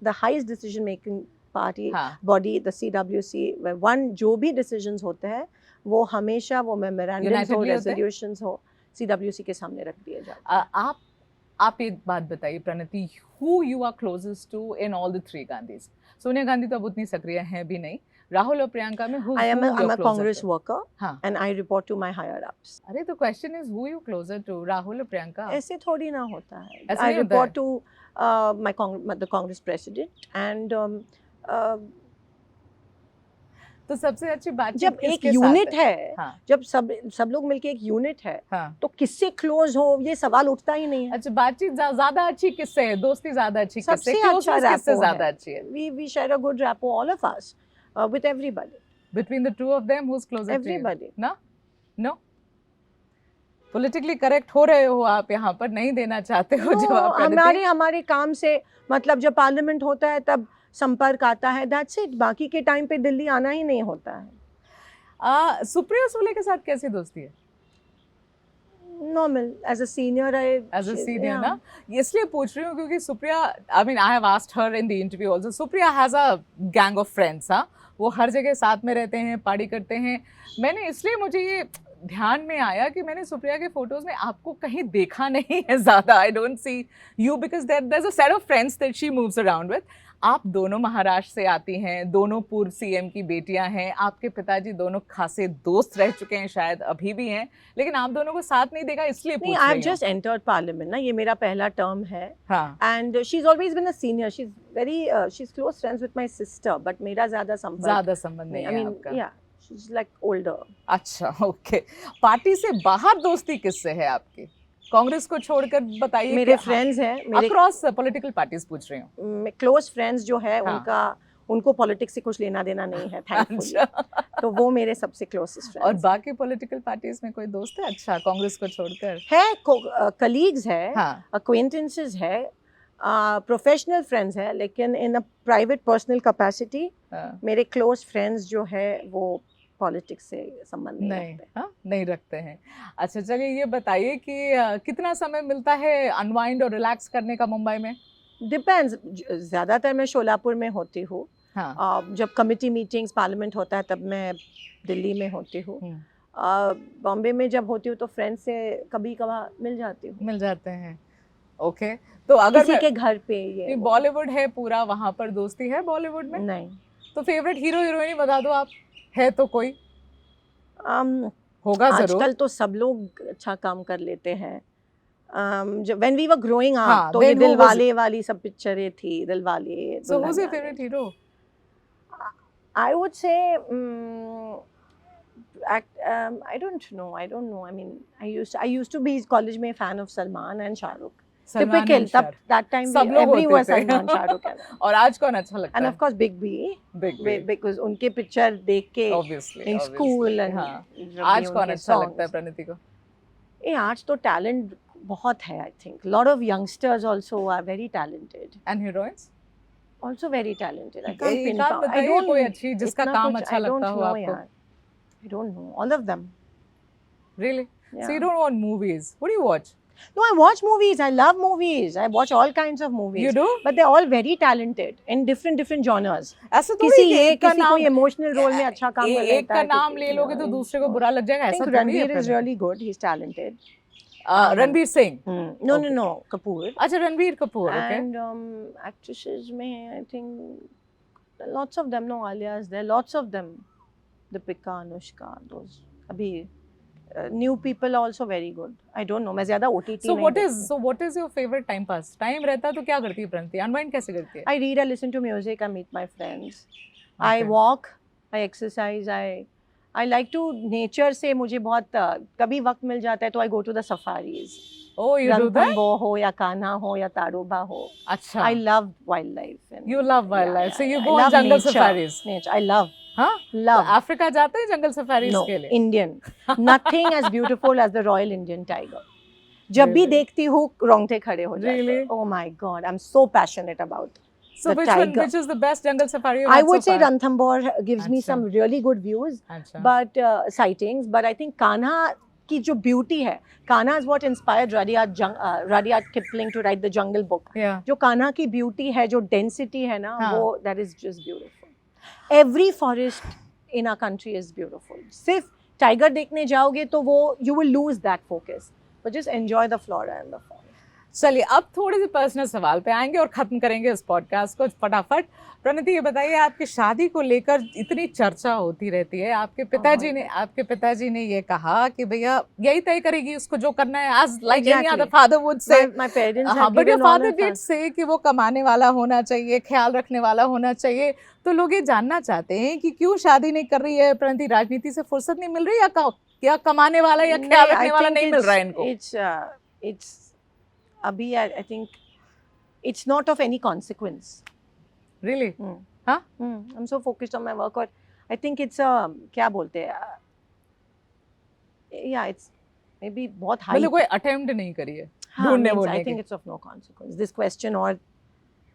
the highest decision making party हाँ, body, the CWC, where one जो भी decisions होते हैं वो हमेशा वो memorandums हो, Unitedly होते हैं? resolutions हो, CWC के सामने रख दिए जाते हैं। आप एक बात बताइए Pranati, who you are closest to in all the 3 Gandhis? Sonia Gandhi तो अब उतनी सक्रिय हैं भी नहीं, राहुल और प्रियंका में who I'm you're a closer Congress to? worker हाँ, and I report to my higher ups. अरे तो question is who you closer to, Rahul और प्रियंका? ऐसे थोड़ी ना होता है। ऐसे I नहीं होता report to the Congress president and तो सबसे अच्छी बात जब एक यूनिट है, हाँ, जब सब लोग मिलके एक यूनिट है, हाँ, तो किससे क्लोज हो ये सवाल उठता ही नहीं है। अच्छा बातचीत ज्यादा अच्छी किससे है, दोस्ती ज्यादा अच्छी किससे, सबसे अच्छा closeness किससे rapport ज्यादा है। अच्छी है? We share a good rapport, all of us, with everybody. Between the 2 of them, who's closer to you? Everybody. ना? No? Politically correct हो रहे हो आप यहाँ पर, नहीं देना चाहते हो No, जवाब? हमारे काम से मतलब जब पार्लियामेंट होता है तब संपर्क आता है, दैट्स इट। बाकी के टाइम पे दिल्ली आना ही नहीं होता है। सुप्रिया सुले के साथ कैसी दोस्ती है? नॉर्मल, एज अ सीनियर ना, इसलिए पूछ रही हूँ क्योंकि Supriya, I mean I have asked her in the interview also, Supriya has a gang of friends. हाँ, वो हर जगह साथ में रहते हैं, पार्टी करते हैं। मैंने इसलिए मुझे ये ध्यान में आया कि मैंने सुप्रिया के फोटोज में आपको कहीं देखा नहीं है ज़्यादा। I don't see you because there is a set of friends that she moves around with. आप दोनों महाराष्ट्र से आती हैं, दोनों पूर्व सीएम की बेटियां हैं, आपके पिताजी दोनों खासे दोस्त रह चुके हैं, शायद अभी भी हैं, लेकिन आप दोनों को साथ नहीं देखा, इसलिए पूछ नहीं, रही आई हूँ। हैव जस्ट एंटर्ड पार्लियामेंट ना, ये मेरा पहला टर्म है। हाँ, and she is always been a senior, she is close friends with my sister, but मेरा ज्यादा संबंध नहीं आई है मीन आपका। या शी इज लाइक ओल्डर। अच्छा, ओके। पार्टी से बाहर दोस्ती किससे है आपकी? कांग्रेस को छोड़कर बताइए। मेरे फ्रेंड्स हैं, मेरे अक्रॉस पॉलिटिकल पार्टीज पूछ रही हूँ। क्लोज फ्रेंड्स जो है हाँ। उनको पॉलिटिक्स से कुछ लेना देना नहीं है, थैंकफुली। अच्छा, तो वो मेरे सबसे क्लोजेस्ट और फ्रेंड्स बाकी पॉलिटिकल पार्टीज में कोई दोस्त है अच्छा कांग्रेस को छोड़कर? है, कलीग्स है, हाँ, अक्वेंटेंसेस है, प्रोफेशनल फ्रेंड्स है, लेकिन इन अ प्राइवेट पर्सनल कैपेसिटी हाँ, मेरे क्लोज फ्रेंड्स जो है वो पॉलिटिक्स से संबंध नहीं नहीं, रखते। हाँ, नहीं रखते हैं। अच्छा, चलिए ये बताइए कि कितना समय मिलता है अनवाइंड और रिलैक्स करने का मुंबई में? डिपेंड्स, ज़्यादातर मैं शोलापुर में होती हूँ। हाँ, जब कमिटी मीटिंग्स पार्लियामेंट होता है तब मैं दिल्ली में होती हूँ। बॉम्बे में जब होती हूँ तो फ्रेंड्स से कभी कभार मिल जाती हूँ, मिल जाते हैं। ओके, तो अगर किसी के घर पे ये वो। बॉलीवुड है पूरा, वहां पर दोस्ती है बॉलीवुड में? नहीं, तो फेवरेट हीरो हीरोइन बता दो आप, है तो कोई होगा जरूर। आजकल तो सब लोग अच्छा काम कर लेते हैं। जब व्हेन वी वर ग्रोइंग हाँ, अप तो ये then who was- दिलवाले वाली सब पिक्चरें थी, दिलवाले। सो who is your favourite hero? I would say I don't know. I mean, I used to be college में fan of Salman and Shah Rukh. Salman Typical. and Shah That time सब लोग every होते was थे। Salman, Shah Rukh और आज कौन अच्छा लगता and है? of course Big B, big because उनके पिक्चर देख के ऑब्वियसली in school and हाँ। जब भी आज कौन उनके अच्छा लगता है songs। प्रणति को? आज तो टैलेंट बहुत है। I think lot of youngsters also are very talented, and heroines? also very talented. I can't एक आध pinpoint. I बताइए don't कोई अच्छी जिसका इतना काम कुछ अच्छा I don't लगता हो know आपको? यार। I don't know all of them. Really? Yeah. So you don't want movies. What do you watch? No, I watch movies. I love movies. I watch all kinds of movies. You do? But they're all very talented in different genres. ऐसा तो किसी नहीं कि एक का किसी नाम कोई इमोशनल रोल में अच्छा काम कर लेता है। एक का नाम ले लोगे तो दूसरे को बुरा लग जाएगा, I ऐसा think थोड़ी है Ranveer is Pranati. really good. He's talented. Ranveer Singh? No, Okay. no, Kapoor. अच्छा, Ranveer Kapoor. Okay, And actresses में I think lots of them. No, Alias. There are lots of them. Deepika, Anushka, those. अभी new people are also very good. I don't know. मैं ज़्यादा OTT so नहीं what देखती। is so what is your favorite time pass? Time रहता है तो क्या करती है प्रणति? अनवाइंड कैसे करती है? I read, I listen to music, I meet my friends. I Okay. walk, I exercise, I like to nature से मुझे बहुत कभी वक्त मिल जाता है तो I go to the safaris. Oh, you do that? Ranthambore हो या कान्हा हो या ताडोबा हो. अच्छा, I love wildlife. And you love wildlife, so you I go on love jungle nature. safaris. Nature, I love. हाँ, Love. तो अफ्रीका जाते हैं जंगल सफारी No, के लिए? Indian. Nothing as beautiful as the Royal Indian Tiger. जब भी Really? देखती हूँ रोंगटे खड़े हो जाते हैं. Really? Oh my God, I'm so passionate about So the which one, tiger. which is the best jungle safari you've I had would so say far? Ranthambore gives me अच्छा. some really good views, अच्छा. but sightings. But I think Kanha की जो beauty है, Kanha is what inspired Rudyard Kipling to write the Jungle Book. Yeah. जो कान्हा की beauty है, जो density है ना, हाँ. वो that is just beautiful. Every forest in our country is beautiful. सिर्फ tiger देखने जाओगे तो वो you will lose that focus. But just enjoy the flora and the fauna. चलिए अब थोड़े से पर्सनल सवाल पे आएंगे और खत्म करेंगे इस पॉडकास्ट को फटाफट। प्रणति ये बताइए, आपकी शादी को लेकर इतनी चर्चा होती रहती है, आपके पिताजी ने ये कहा कि भैया यही तय करेगी उसको जो करना है, as like any other father would say. My parents हाँ, have but your given all father of did us. say कि वो कमाने वाला होना चाहिए, ख्याल रखने वाला होना चाहिए। तो लोग ये जानना चाहते हैं कि क्यों शादी नहीं कर रही है प्रणति, राजनीति से फुर्सत नहीं मिल रही या कमाने वाला या ख्याल रखने वाला नहीं मिल रहा है इनको? It's अभी I think it's not of any consequence. Really? हाँ? I'm so focused on my work और I think it's क्या बोलते हैं, yeah, it's maybe बहुत high. मतलब कोई अटेम्प्ट नहीं करी है हाँ, ढूंढने means बोलने I think की? it's of no consequence. This question or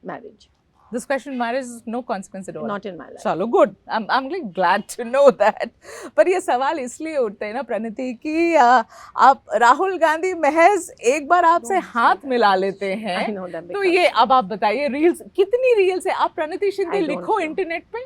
marriage. This question, marriage is no consequence at all. Not in my life. चलो good. I'm really glad to know that. पर ये सवाल इसलिए उठते हैं ना प्रणति कि आप राहुल गांधी महज एक बार आपसे हाथ मिला लेते हैं। I know that तो because- ये अब आप बताइए, रील्स कितनी रील्स है? आप प्रणति शिंदे I don't लिखो know. इंटरनेट पे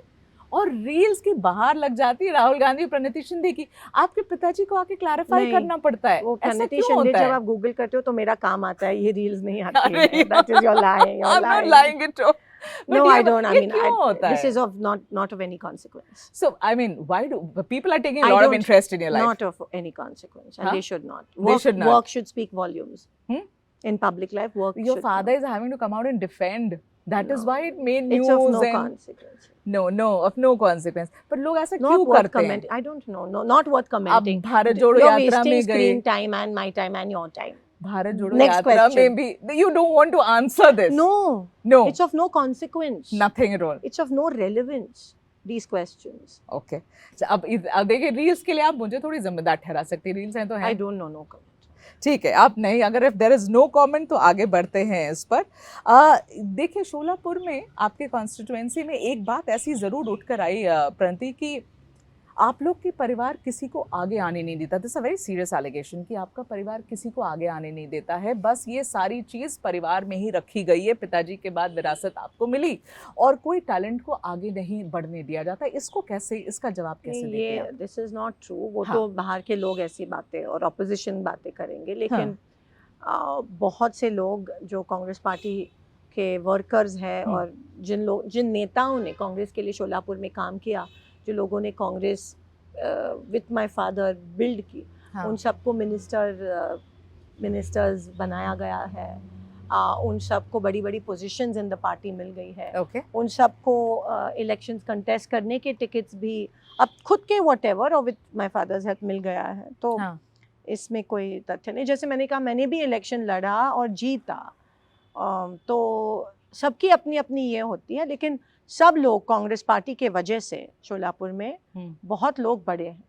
और रील्स की बाहर लग जाती है राहुल गांधी प्रणति शिंदे की। आपके पिताजी को आके क्लैरिफाई नहीं, करना पड़ता है। वो ऐसा प्रणति क्यों शिंदे होता जब है? आप गूगल करते हो तो मेरा काम आता है, ये रील्स नहीं आती अरे है. That is your lie. You're I'm not lying. lying at all. But No, ये I don't. I ये mean, क्यों होता this है? is of not of any consequence. So, I mean, why do people are taking a I lot of don't- interest in your life? Not of any consequence, and Huh? they should not. They Work, should not. Work should speak volumes. Hmm? In public life, work. Your should father not. is having to come out and defend. That is No. why it made news. It's of no and consequence. no of no consequence. But लोग ऐसा Not क्यों worth करते हैं? commenting. I don't know. No, not worth आप commenting. Bharat जोड़ो You're यात्रा में wasting गए, screen time and my time and your time. Bharat जोड़ो Next यात्रा question. में भी you don't want to answer this. No, it's of no consequence. Nothing at all. It's of no relevance. These questions. Okay. So, अब देखिए, reels के लिए आप मुझे थोड़ी जिम्मेदार ठहरा सकती हैं, रील्स हैं तो I हैं। don't know. No comment. ठीक है, आप नहीं, अगर if there is no comment तो आगे बढ़ते हैं इस पर। देखिए, शोलापुर में आपके कॉन्स्टिट्यूएंसी में एक बात ऐसी ज़रूर उठकर आई प्रणति कि आप लोग के परिवार किसी को आगे आने नहीं देता। This a very serious allegation कि आपका परिवार किसी को आगे आने नहीं देता है, बस ये सारी चीज़ परिवार में ही रखी गई है, पिताजी के बाद विरासत आपको मिली और कोई टैलेंट को आगे नहीं बढ़ने दिया जाता। इसको कैसे, इसका जवाब कैसे देते हैं ये आप? This is not true. वो हाँ. तो बाहर के लोग ऐसी बातें और ऑपोजिशन बातें करेंगे, लेकिन बहुत से लोग जो कांग्रेस पार्टी के वर्कर्स हैं और जिन नेताओं ने कांग्रेस के लिए शोलापुर में काम किया, जो लोगों ने Congress with my father build की, हाँ. उन सबको मिनिस्टर्स बनाया गया है, उन सबको बड़ी बड़ी पोजीशंस इन द पार्टी मिल गई है, ओके, उन सबको इलेक्शंस कंटेस्ट करने के टिकट्स भी अब खुद के व्हाटएवर और विद माय फादर्स हेल्प मिल गया है। तो हाँ. इसमें कोई तथ्य नहीं। जैसे मैंने कहा, मैंने भी इलेक्शन लड़ा और जीता, तो सबकी अपनी अपनी ये होती है, लेकिन सब लोग कांग्रेस पार्टी के वजह से शोलापुर में बहुत लोग बड़े हैं।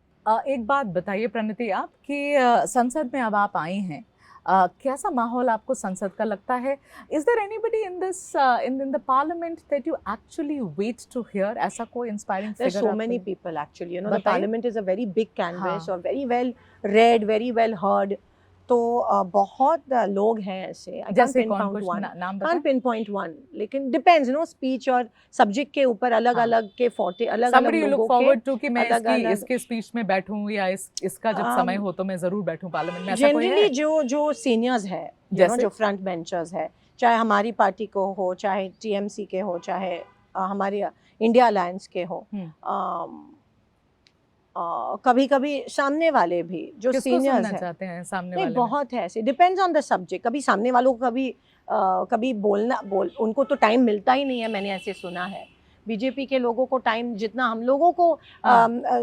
एक बात बताइए प्रणति, आप कि संसद में अब आप आई हैं, कैसा माहौल आपको संसद का लगता है? Is there anybody in this in the parliament that you actually wait to hear? ऐसा कोई inspiring There are figure? so many people actually, you know, the बताइए। parliament is a very big canvas हाँ। और very well read, very well heard. तो बहुत लोग हैं ऐसे। I can't जैसे कौन, pinpoint कुछ one. नाम Can't बताएं? pinpoint one, लेकिन depends, you know, speech और subject के ऊपर अलग-अलग के forte, अलग-अलग Somebody you लोगों look forward के to कि मैं अलग-अलग- इसके स्पीच में बैठूं या इसका जब समय हो तो मैं जरूर बैठूं पार्लियामेंट में, ऐसा कोई जनरली है? जो सीनियर्स है, जैसे? जो फ्रंट बेंचर्स है, चाहे हमारी पार्टी को हो, चाहे टीएमसी के हो, चाहे हमारी इंडिया अलायंस के हो, कभी कभी सामने वाले भी जो किसको सीनियर्स सुनना हैं, चाहते हैं सामने नहीं वाले में? बहुत है ऐसे, डिपेंड्स ऑन द सब्जेक्ट। कभी सामने वालों को कभी उनको तो टाइम मिलता ही नहीं है, मैंने ऐसे सुना है। बीजेपी के लोगों को टाइम जितना हम लोगों को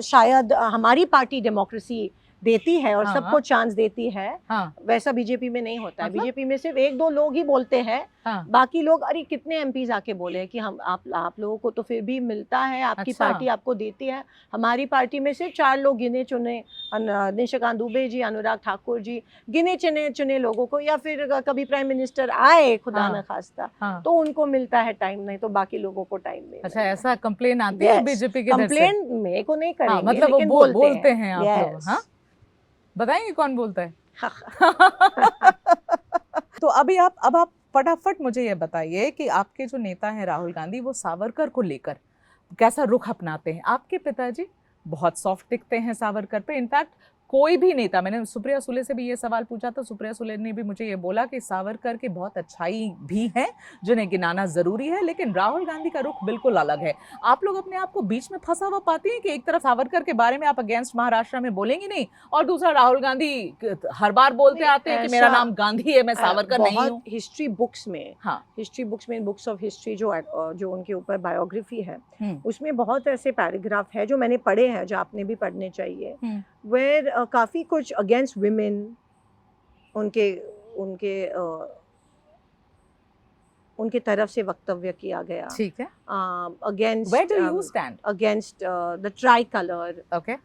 शायद हमारी पार्टी डेमोक्रेसी देती है और हाँ, सबको चांस देती है, हाँ, वैसा बीजेपी में नहीं होता है। मतलब? बीजेपी में सिर्फ एक दो लोग ही बोलते हैं, हाँ, बाकी लोग अरे कितने एमपीज आके बोले हैं कि हम आप लोगों को तो फिर भी मिलता है, आपकी अच्छा। पार्टी आपको देती है। हमारी पार्टी में सिर्फ 4 लोग गिने चुने, निशिकांत दुबे जी, अनुराग ठाकुर जी, गिने चुने चुने लोगों को, या फिर कभी प्राइम मिनिस्टर आए खुदा हाँ, न खास्ता हाँ। तो उनको मिलता है टाइम, नहीं तो बाकी लोगों को टाइम नहीं अच्छा, मिलता। ऐसा कंप्लेन आती है Yes, बीजेपी के इधर से? कंप्लेन मेरे को नहीं हाँ, करेंगे, मतलब वो लेकिन बोलते हैं आप लोग। Yes. हाँ, बताएंगे कौन बोलता है? तो अब आप फटाफट मुझे ये बताइए कि आपके जो नेता हैं राहुल गांधी, वो सावरकर को लेकर कैसा रुख अपनाते हैं? आपके पिताजी बहुत सॉफ्ट दिखते हैं सावरकर पे। इनफैक्ट कोई भी नेता, मैंने सुप्रिया सुले से भी ये सवाल पूछा था, सुप्रिया सुले ने भी मुझे ये बोला कि सावरकर की बहुत अच्छाई भी है जिन्हें गिनाना जरूरी है, लेकिन राहुल गांधी का रुख बिल्कुल अलग है। आप लोग अपने आप को बीच में फंसा हुआ पाती हैं कि एक तरफ सावरकर के बारे में आप अगेंस्ट महाराष्ट्र में बोलेंगी नहीं, और दूसरा राहुल गांधी हर बार बोलते आते हैं कि मेरा नाम गांधी है, मैं सावरकर नहीं हूँ। हिस्ट्री बुक्स में, हाँ, हिस्ट्री बुक्स में, बुक्स ऑफ हिस्ट्री जो उनके ऊपर बायोग्राफी है, हम्म, उसमें बहुत ऐसे पैराग्राफ है जो मैंने पढ़े हैं, जो आपने भी पढ़ने चाहिए, हम्म, वेयर काफ़ी कुछ अगेंस्ट विमेन उनके उनके उनके तरफ से वक्तव्य किया गया, ठीक है। Against Where do you stand? Against the try colour, Okay.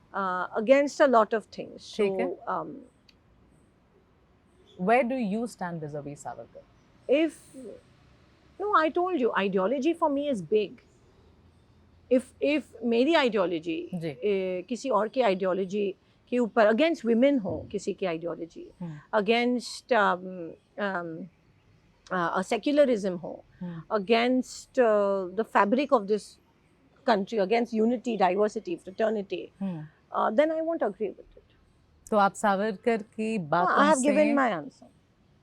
Against a lot of things. ठीक है। Where do you stand vis-a-vis Savarkar? If no, I told you, ideology for me is big. If मेरी ideology जी। किसी और की ideology के ऊपर against women हो, किसी की ideology against secularism हो, against the fabric of this country, against unity, diversity, fraternity, then I won't agree with it. तो आप सावरकर की I बातों have given से my answer.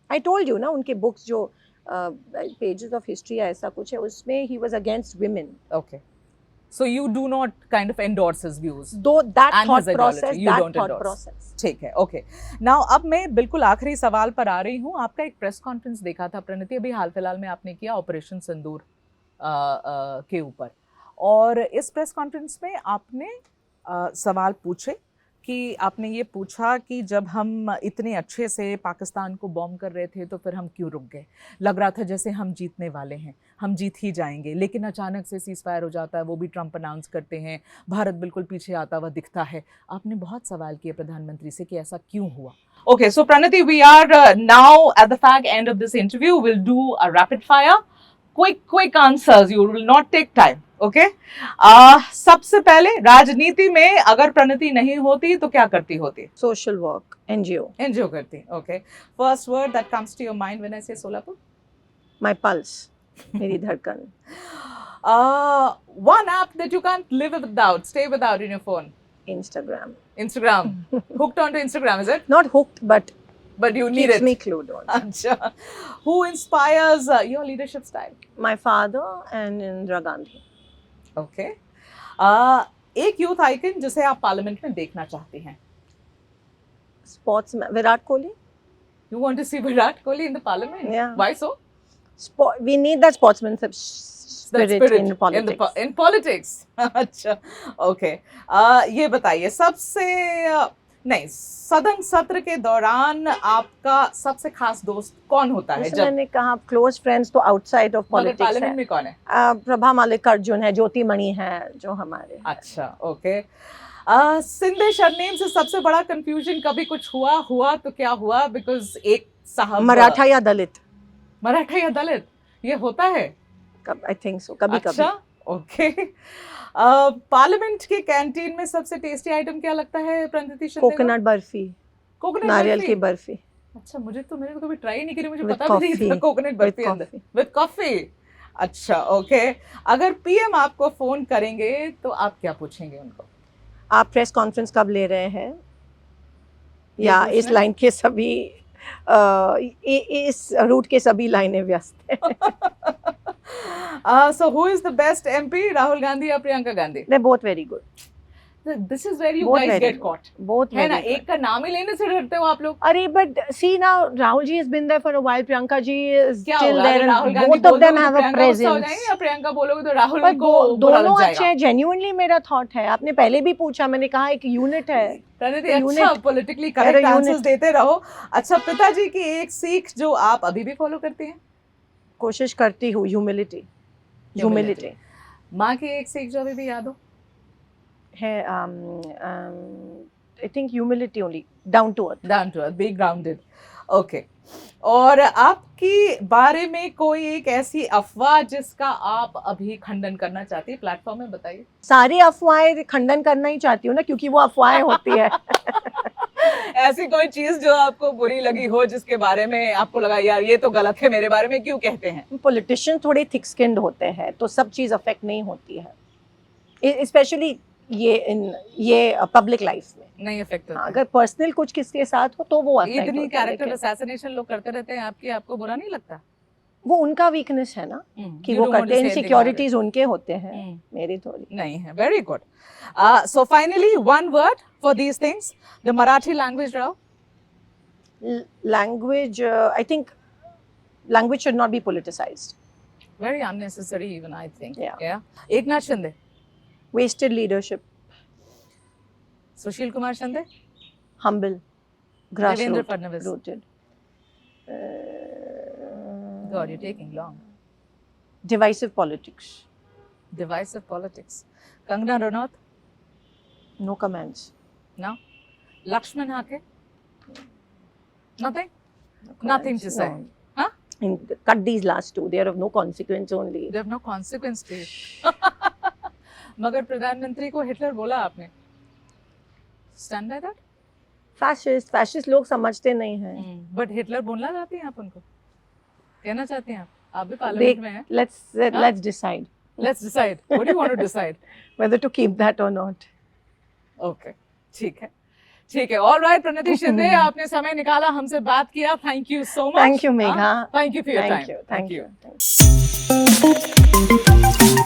I told you ना, उनके books जो pages of history है, ऐसा कुछ है, उसमें he was against women. Okay. So you do not kind of endorse his views. Though that And thought his ideology, process, you that don't thought endorse. process. ठीक है, okay. Now अब मैं बिल्कुल आखिरी सवाल पर आ रही हूँ। आपका एक प्रेस कॉन्फ्रेंस देखा था प्रणति, अभी हाल फिलहाल में आपने किया ऑपरेशन सिंदूर के ऊपर, और इस प्रेस कॉन्फ्रेंस में आपने सवाल पूछे कि आपने ये पूछा कि जब हम इतने अच्छे से पाकिस्तान को बॉम्ब कर रहे थे तो फिर हम क्यों रुक गए? लग रहा था जैसे हम जीतने वाले हैं, हम जीत ही जाएंगे, लेकिन अचानक से सीज फायर हो जाता है, वो भी ट्रंप अनाउंस करते हैं, भारत बिल्कुल पीछे आता हुआ दिखता है। आपने बहुत सवाल किए प्रधानमंत्री से कि ऐसा क्यों हुआ। Okay, so Pranati, we are now at the fag end of this interview. Will do a rapid fire, quick answers, you will not take time. Okay, सबसे पहले, राजनीति में अगर प्रणति नहीं होती तो क्या करती होती? Social work, NGO. एनजीओ करती। Okay, first word that comes to your mind when I say Solapur? My pulse, मेरी धड़कन. One app that you can't live without, stay without in your phone? Instagram. Instagram. Hooked onto Instagram, is it? Not hooked, but But you need keeps it. me glued on. अच्छा. Who inspires your leadership style? My father and Indira Gandhi. Okay, एक youth icon जिसे आप parliament में देखना चाहती हैं? Sportsman, Virat Kohli. You want to see Virat Kohli in the parliament? Yeah. Why so? We need that sportsmanship That spirit in politics. in politics. अच्छा, okay. ये बताइए, नहीं, सदन सत्र के दौरान आपका सबसे खास दोस्त कौन होता है? जैसे मैंने कहा, क्लोज फ्रेंड्स तो आउटसाइड ऑफ पॉलिटिक्स पार्लियामेंट है। में कौन है? प्रभा मल्लिकार्जुन है, ज्योति मणि है, जो हमारे हैं। अच्छा, ओके। सिंधे सरनेम से सबसे बड़ा कंफ्यूजन कभी कुछ हुआ तो क्या हुआ? बिकॉज एक साहब मराठा या दलित, मराठा या दलित, ये होता है? आई थिंक सो, कभी कभी। अच्छा, ओके। पार्लियामेंट के कैंटीन में सबसे टेस्टी आइटम क्या लगता है प्रणति शिंदे को? कोकोनट बर्फी, कोकोनट नारियल की बर्फी अच्छा, मैंने तो कभी ट्राई नहीं करी, मुझे With पता भी नहीं coffee. था कोकोनट बर्फी अंदर विद कॉफी। अच्छा, ओके। अगर पीएम आपको फोन करेंगे तो आप क्या पूछेंगे उनको? आप प्रेस कॉन्फ्रेंस कब ले रहे हैं, या पूछना इस है? लाइन के सभी इस रूट के सभी लाइनें व्यस्त हैं। So who is the best MP, Rahul Gandhi या Priyanka Gandhi? They're both very good. This is where you बहुत guys very get good. Caught, बहुत है ना? very good. एक का नाम ही लेने से डरते हो आप लोग। अरे but see now Rahul ji has been there for a while, Priyanka ji is क्या still होगा there अगर राहुल and गांधी both बोल of them दोगे तो have a प्रियंका गुस्सा हो presence. जाएंगे, या प्रियंका बोलोगे तो राहुल पर को बुरा दोनों लग अच्छे जाएगा? हैं, genuinely मेरा थॉट है। आपने पहले भी पूछा, मैंने कहा एक यूनिट है। प्रणति unit. अच्छा politically correct They're a answers unit. देते रहो। अच्छा, पिताजी की एक सीख जो आप अभी भी फॉलो करती हैं? कोशिश करती हूँ, ह्यूमिलिटी। ह्यूमिलिटी माँ की एक सीख जो अभी भी याद हो? है I think humility only, down to earth. Down to earth, be grounded. Okay, और आपकी बारे में कोई एक ऐसी अफवाह जिसका आप अभी खंडन करना चाहती है, प्लेटफॉर्म में बताइए। सारी अफवाहें खंडन करना ही चाहती हूँ ना, क्योंकि वो अफवाहें होती है। ऐसी कोई चीज जो आपको बुरी लगी हो, जिसके बारे में आपको लगा यार ये तो गलत है, मेरे बारे में क्यों कहते हैं? पॉलिटिशियन थोड़े थिक स्किन्ड होते हैं, तो सब चीज़ अफेक्ट नहीं होती है, स्पेशली ये पब्लिक लाइफ में नहीं अफेक्ट होता है। अगर पर्सनल कुछ किसके साथ हो तो वो affect इतनी होता है, कैरेक्टर लेकिन असैसिनेशन लोग करते रहते हैं आपकी, आपको बुरा नहीं लगता? वो उनका वीकनेस है ना कि वो करते हैं, इनसिक्योरिटीज उनके होते हैं, मेरी थोड़ी नहीं है। Very good. So finally one word for these things, the Marathi language row. Language, I think language should not be politicized. Very unnecessary even, I think. Yeah. Eknath Shinde, Wasted leadership, Sushil Kumar Shinde, humble, Devendra grassroots Fadnavis. rooted, God, you're taking long. divisive politics. Divisive politics. Kangana Ranaut, No comments. no. Laxman Hake, nothing. Nothing to say. No. Huh? And cut these last two. They are of no consequence only. They have no consequence to it. मगर प्रधानमंत्री को Hitler बोला आपने। Stand by that? Fascist लोग समझते नहीं हैं। But Hitler बोलना चाहती हैं आप उनको? कहना चाहती हैं आप भी पार्लियामेंट में हैं? Let's decide Let's decide. What do you want to decide? whether to keep that or not. Okay, ठीक है, ठीक है। All right, प्रणति शिंदे, आपने समय निकाला, हमसे बात किया, thank you so much. Thank you, Megha. Thank you for your time. Thank you.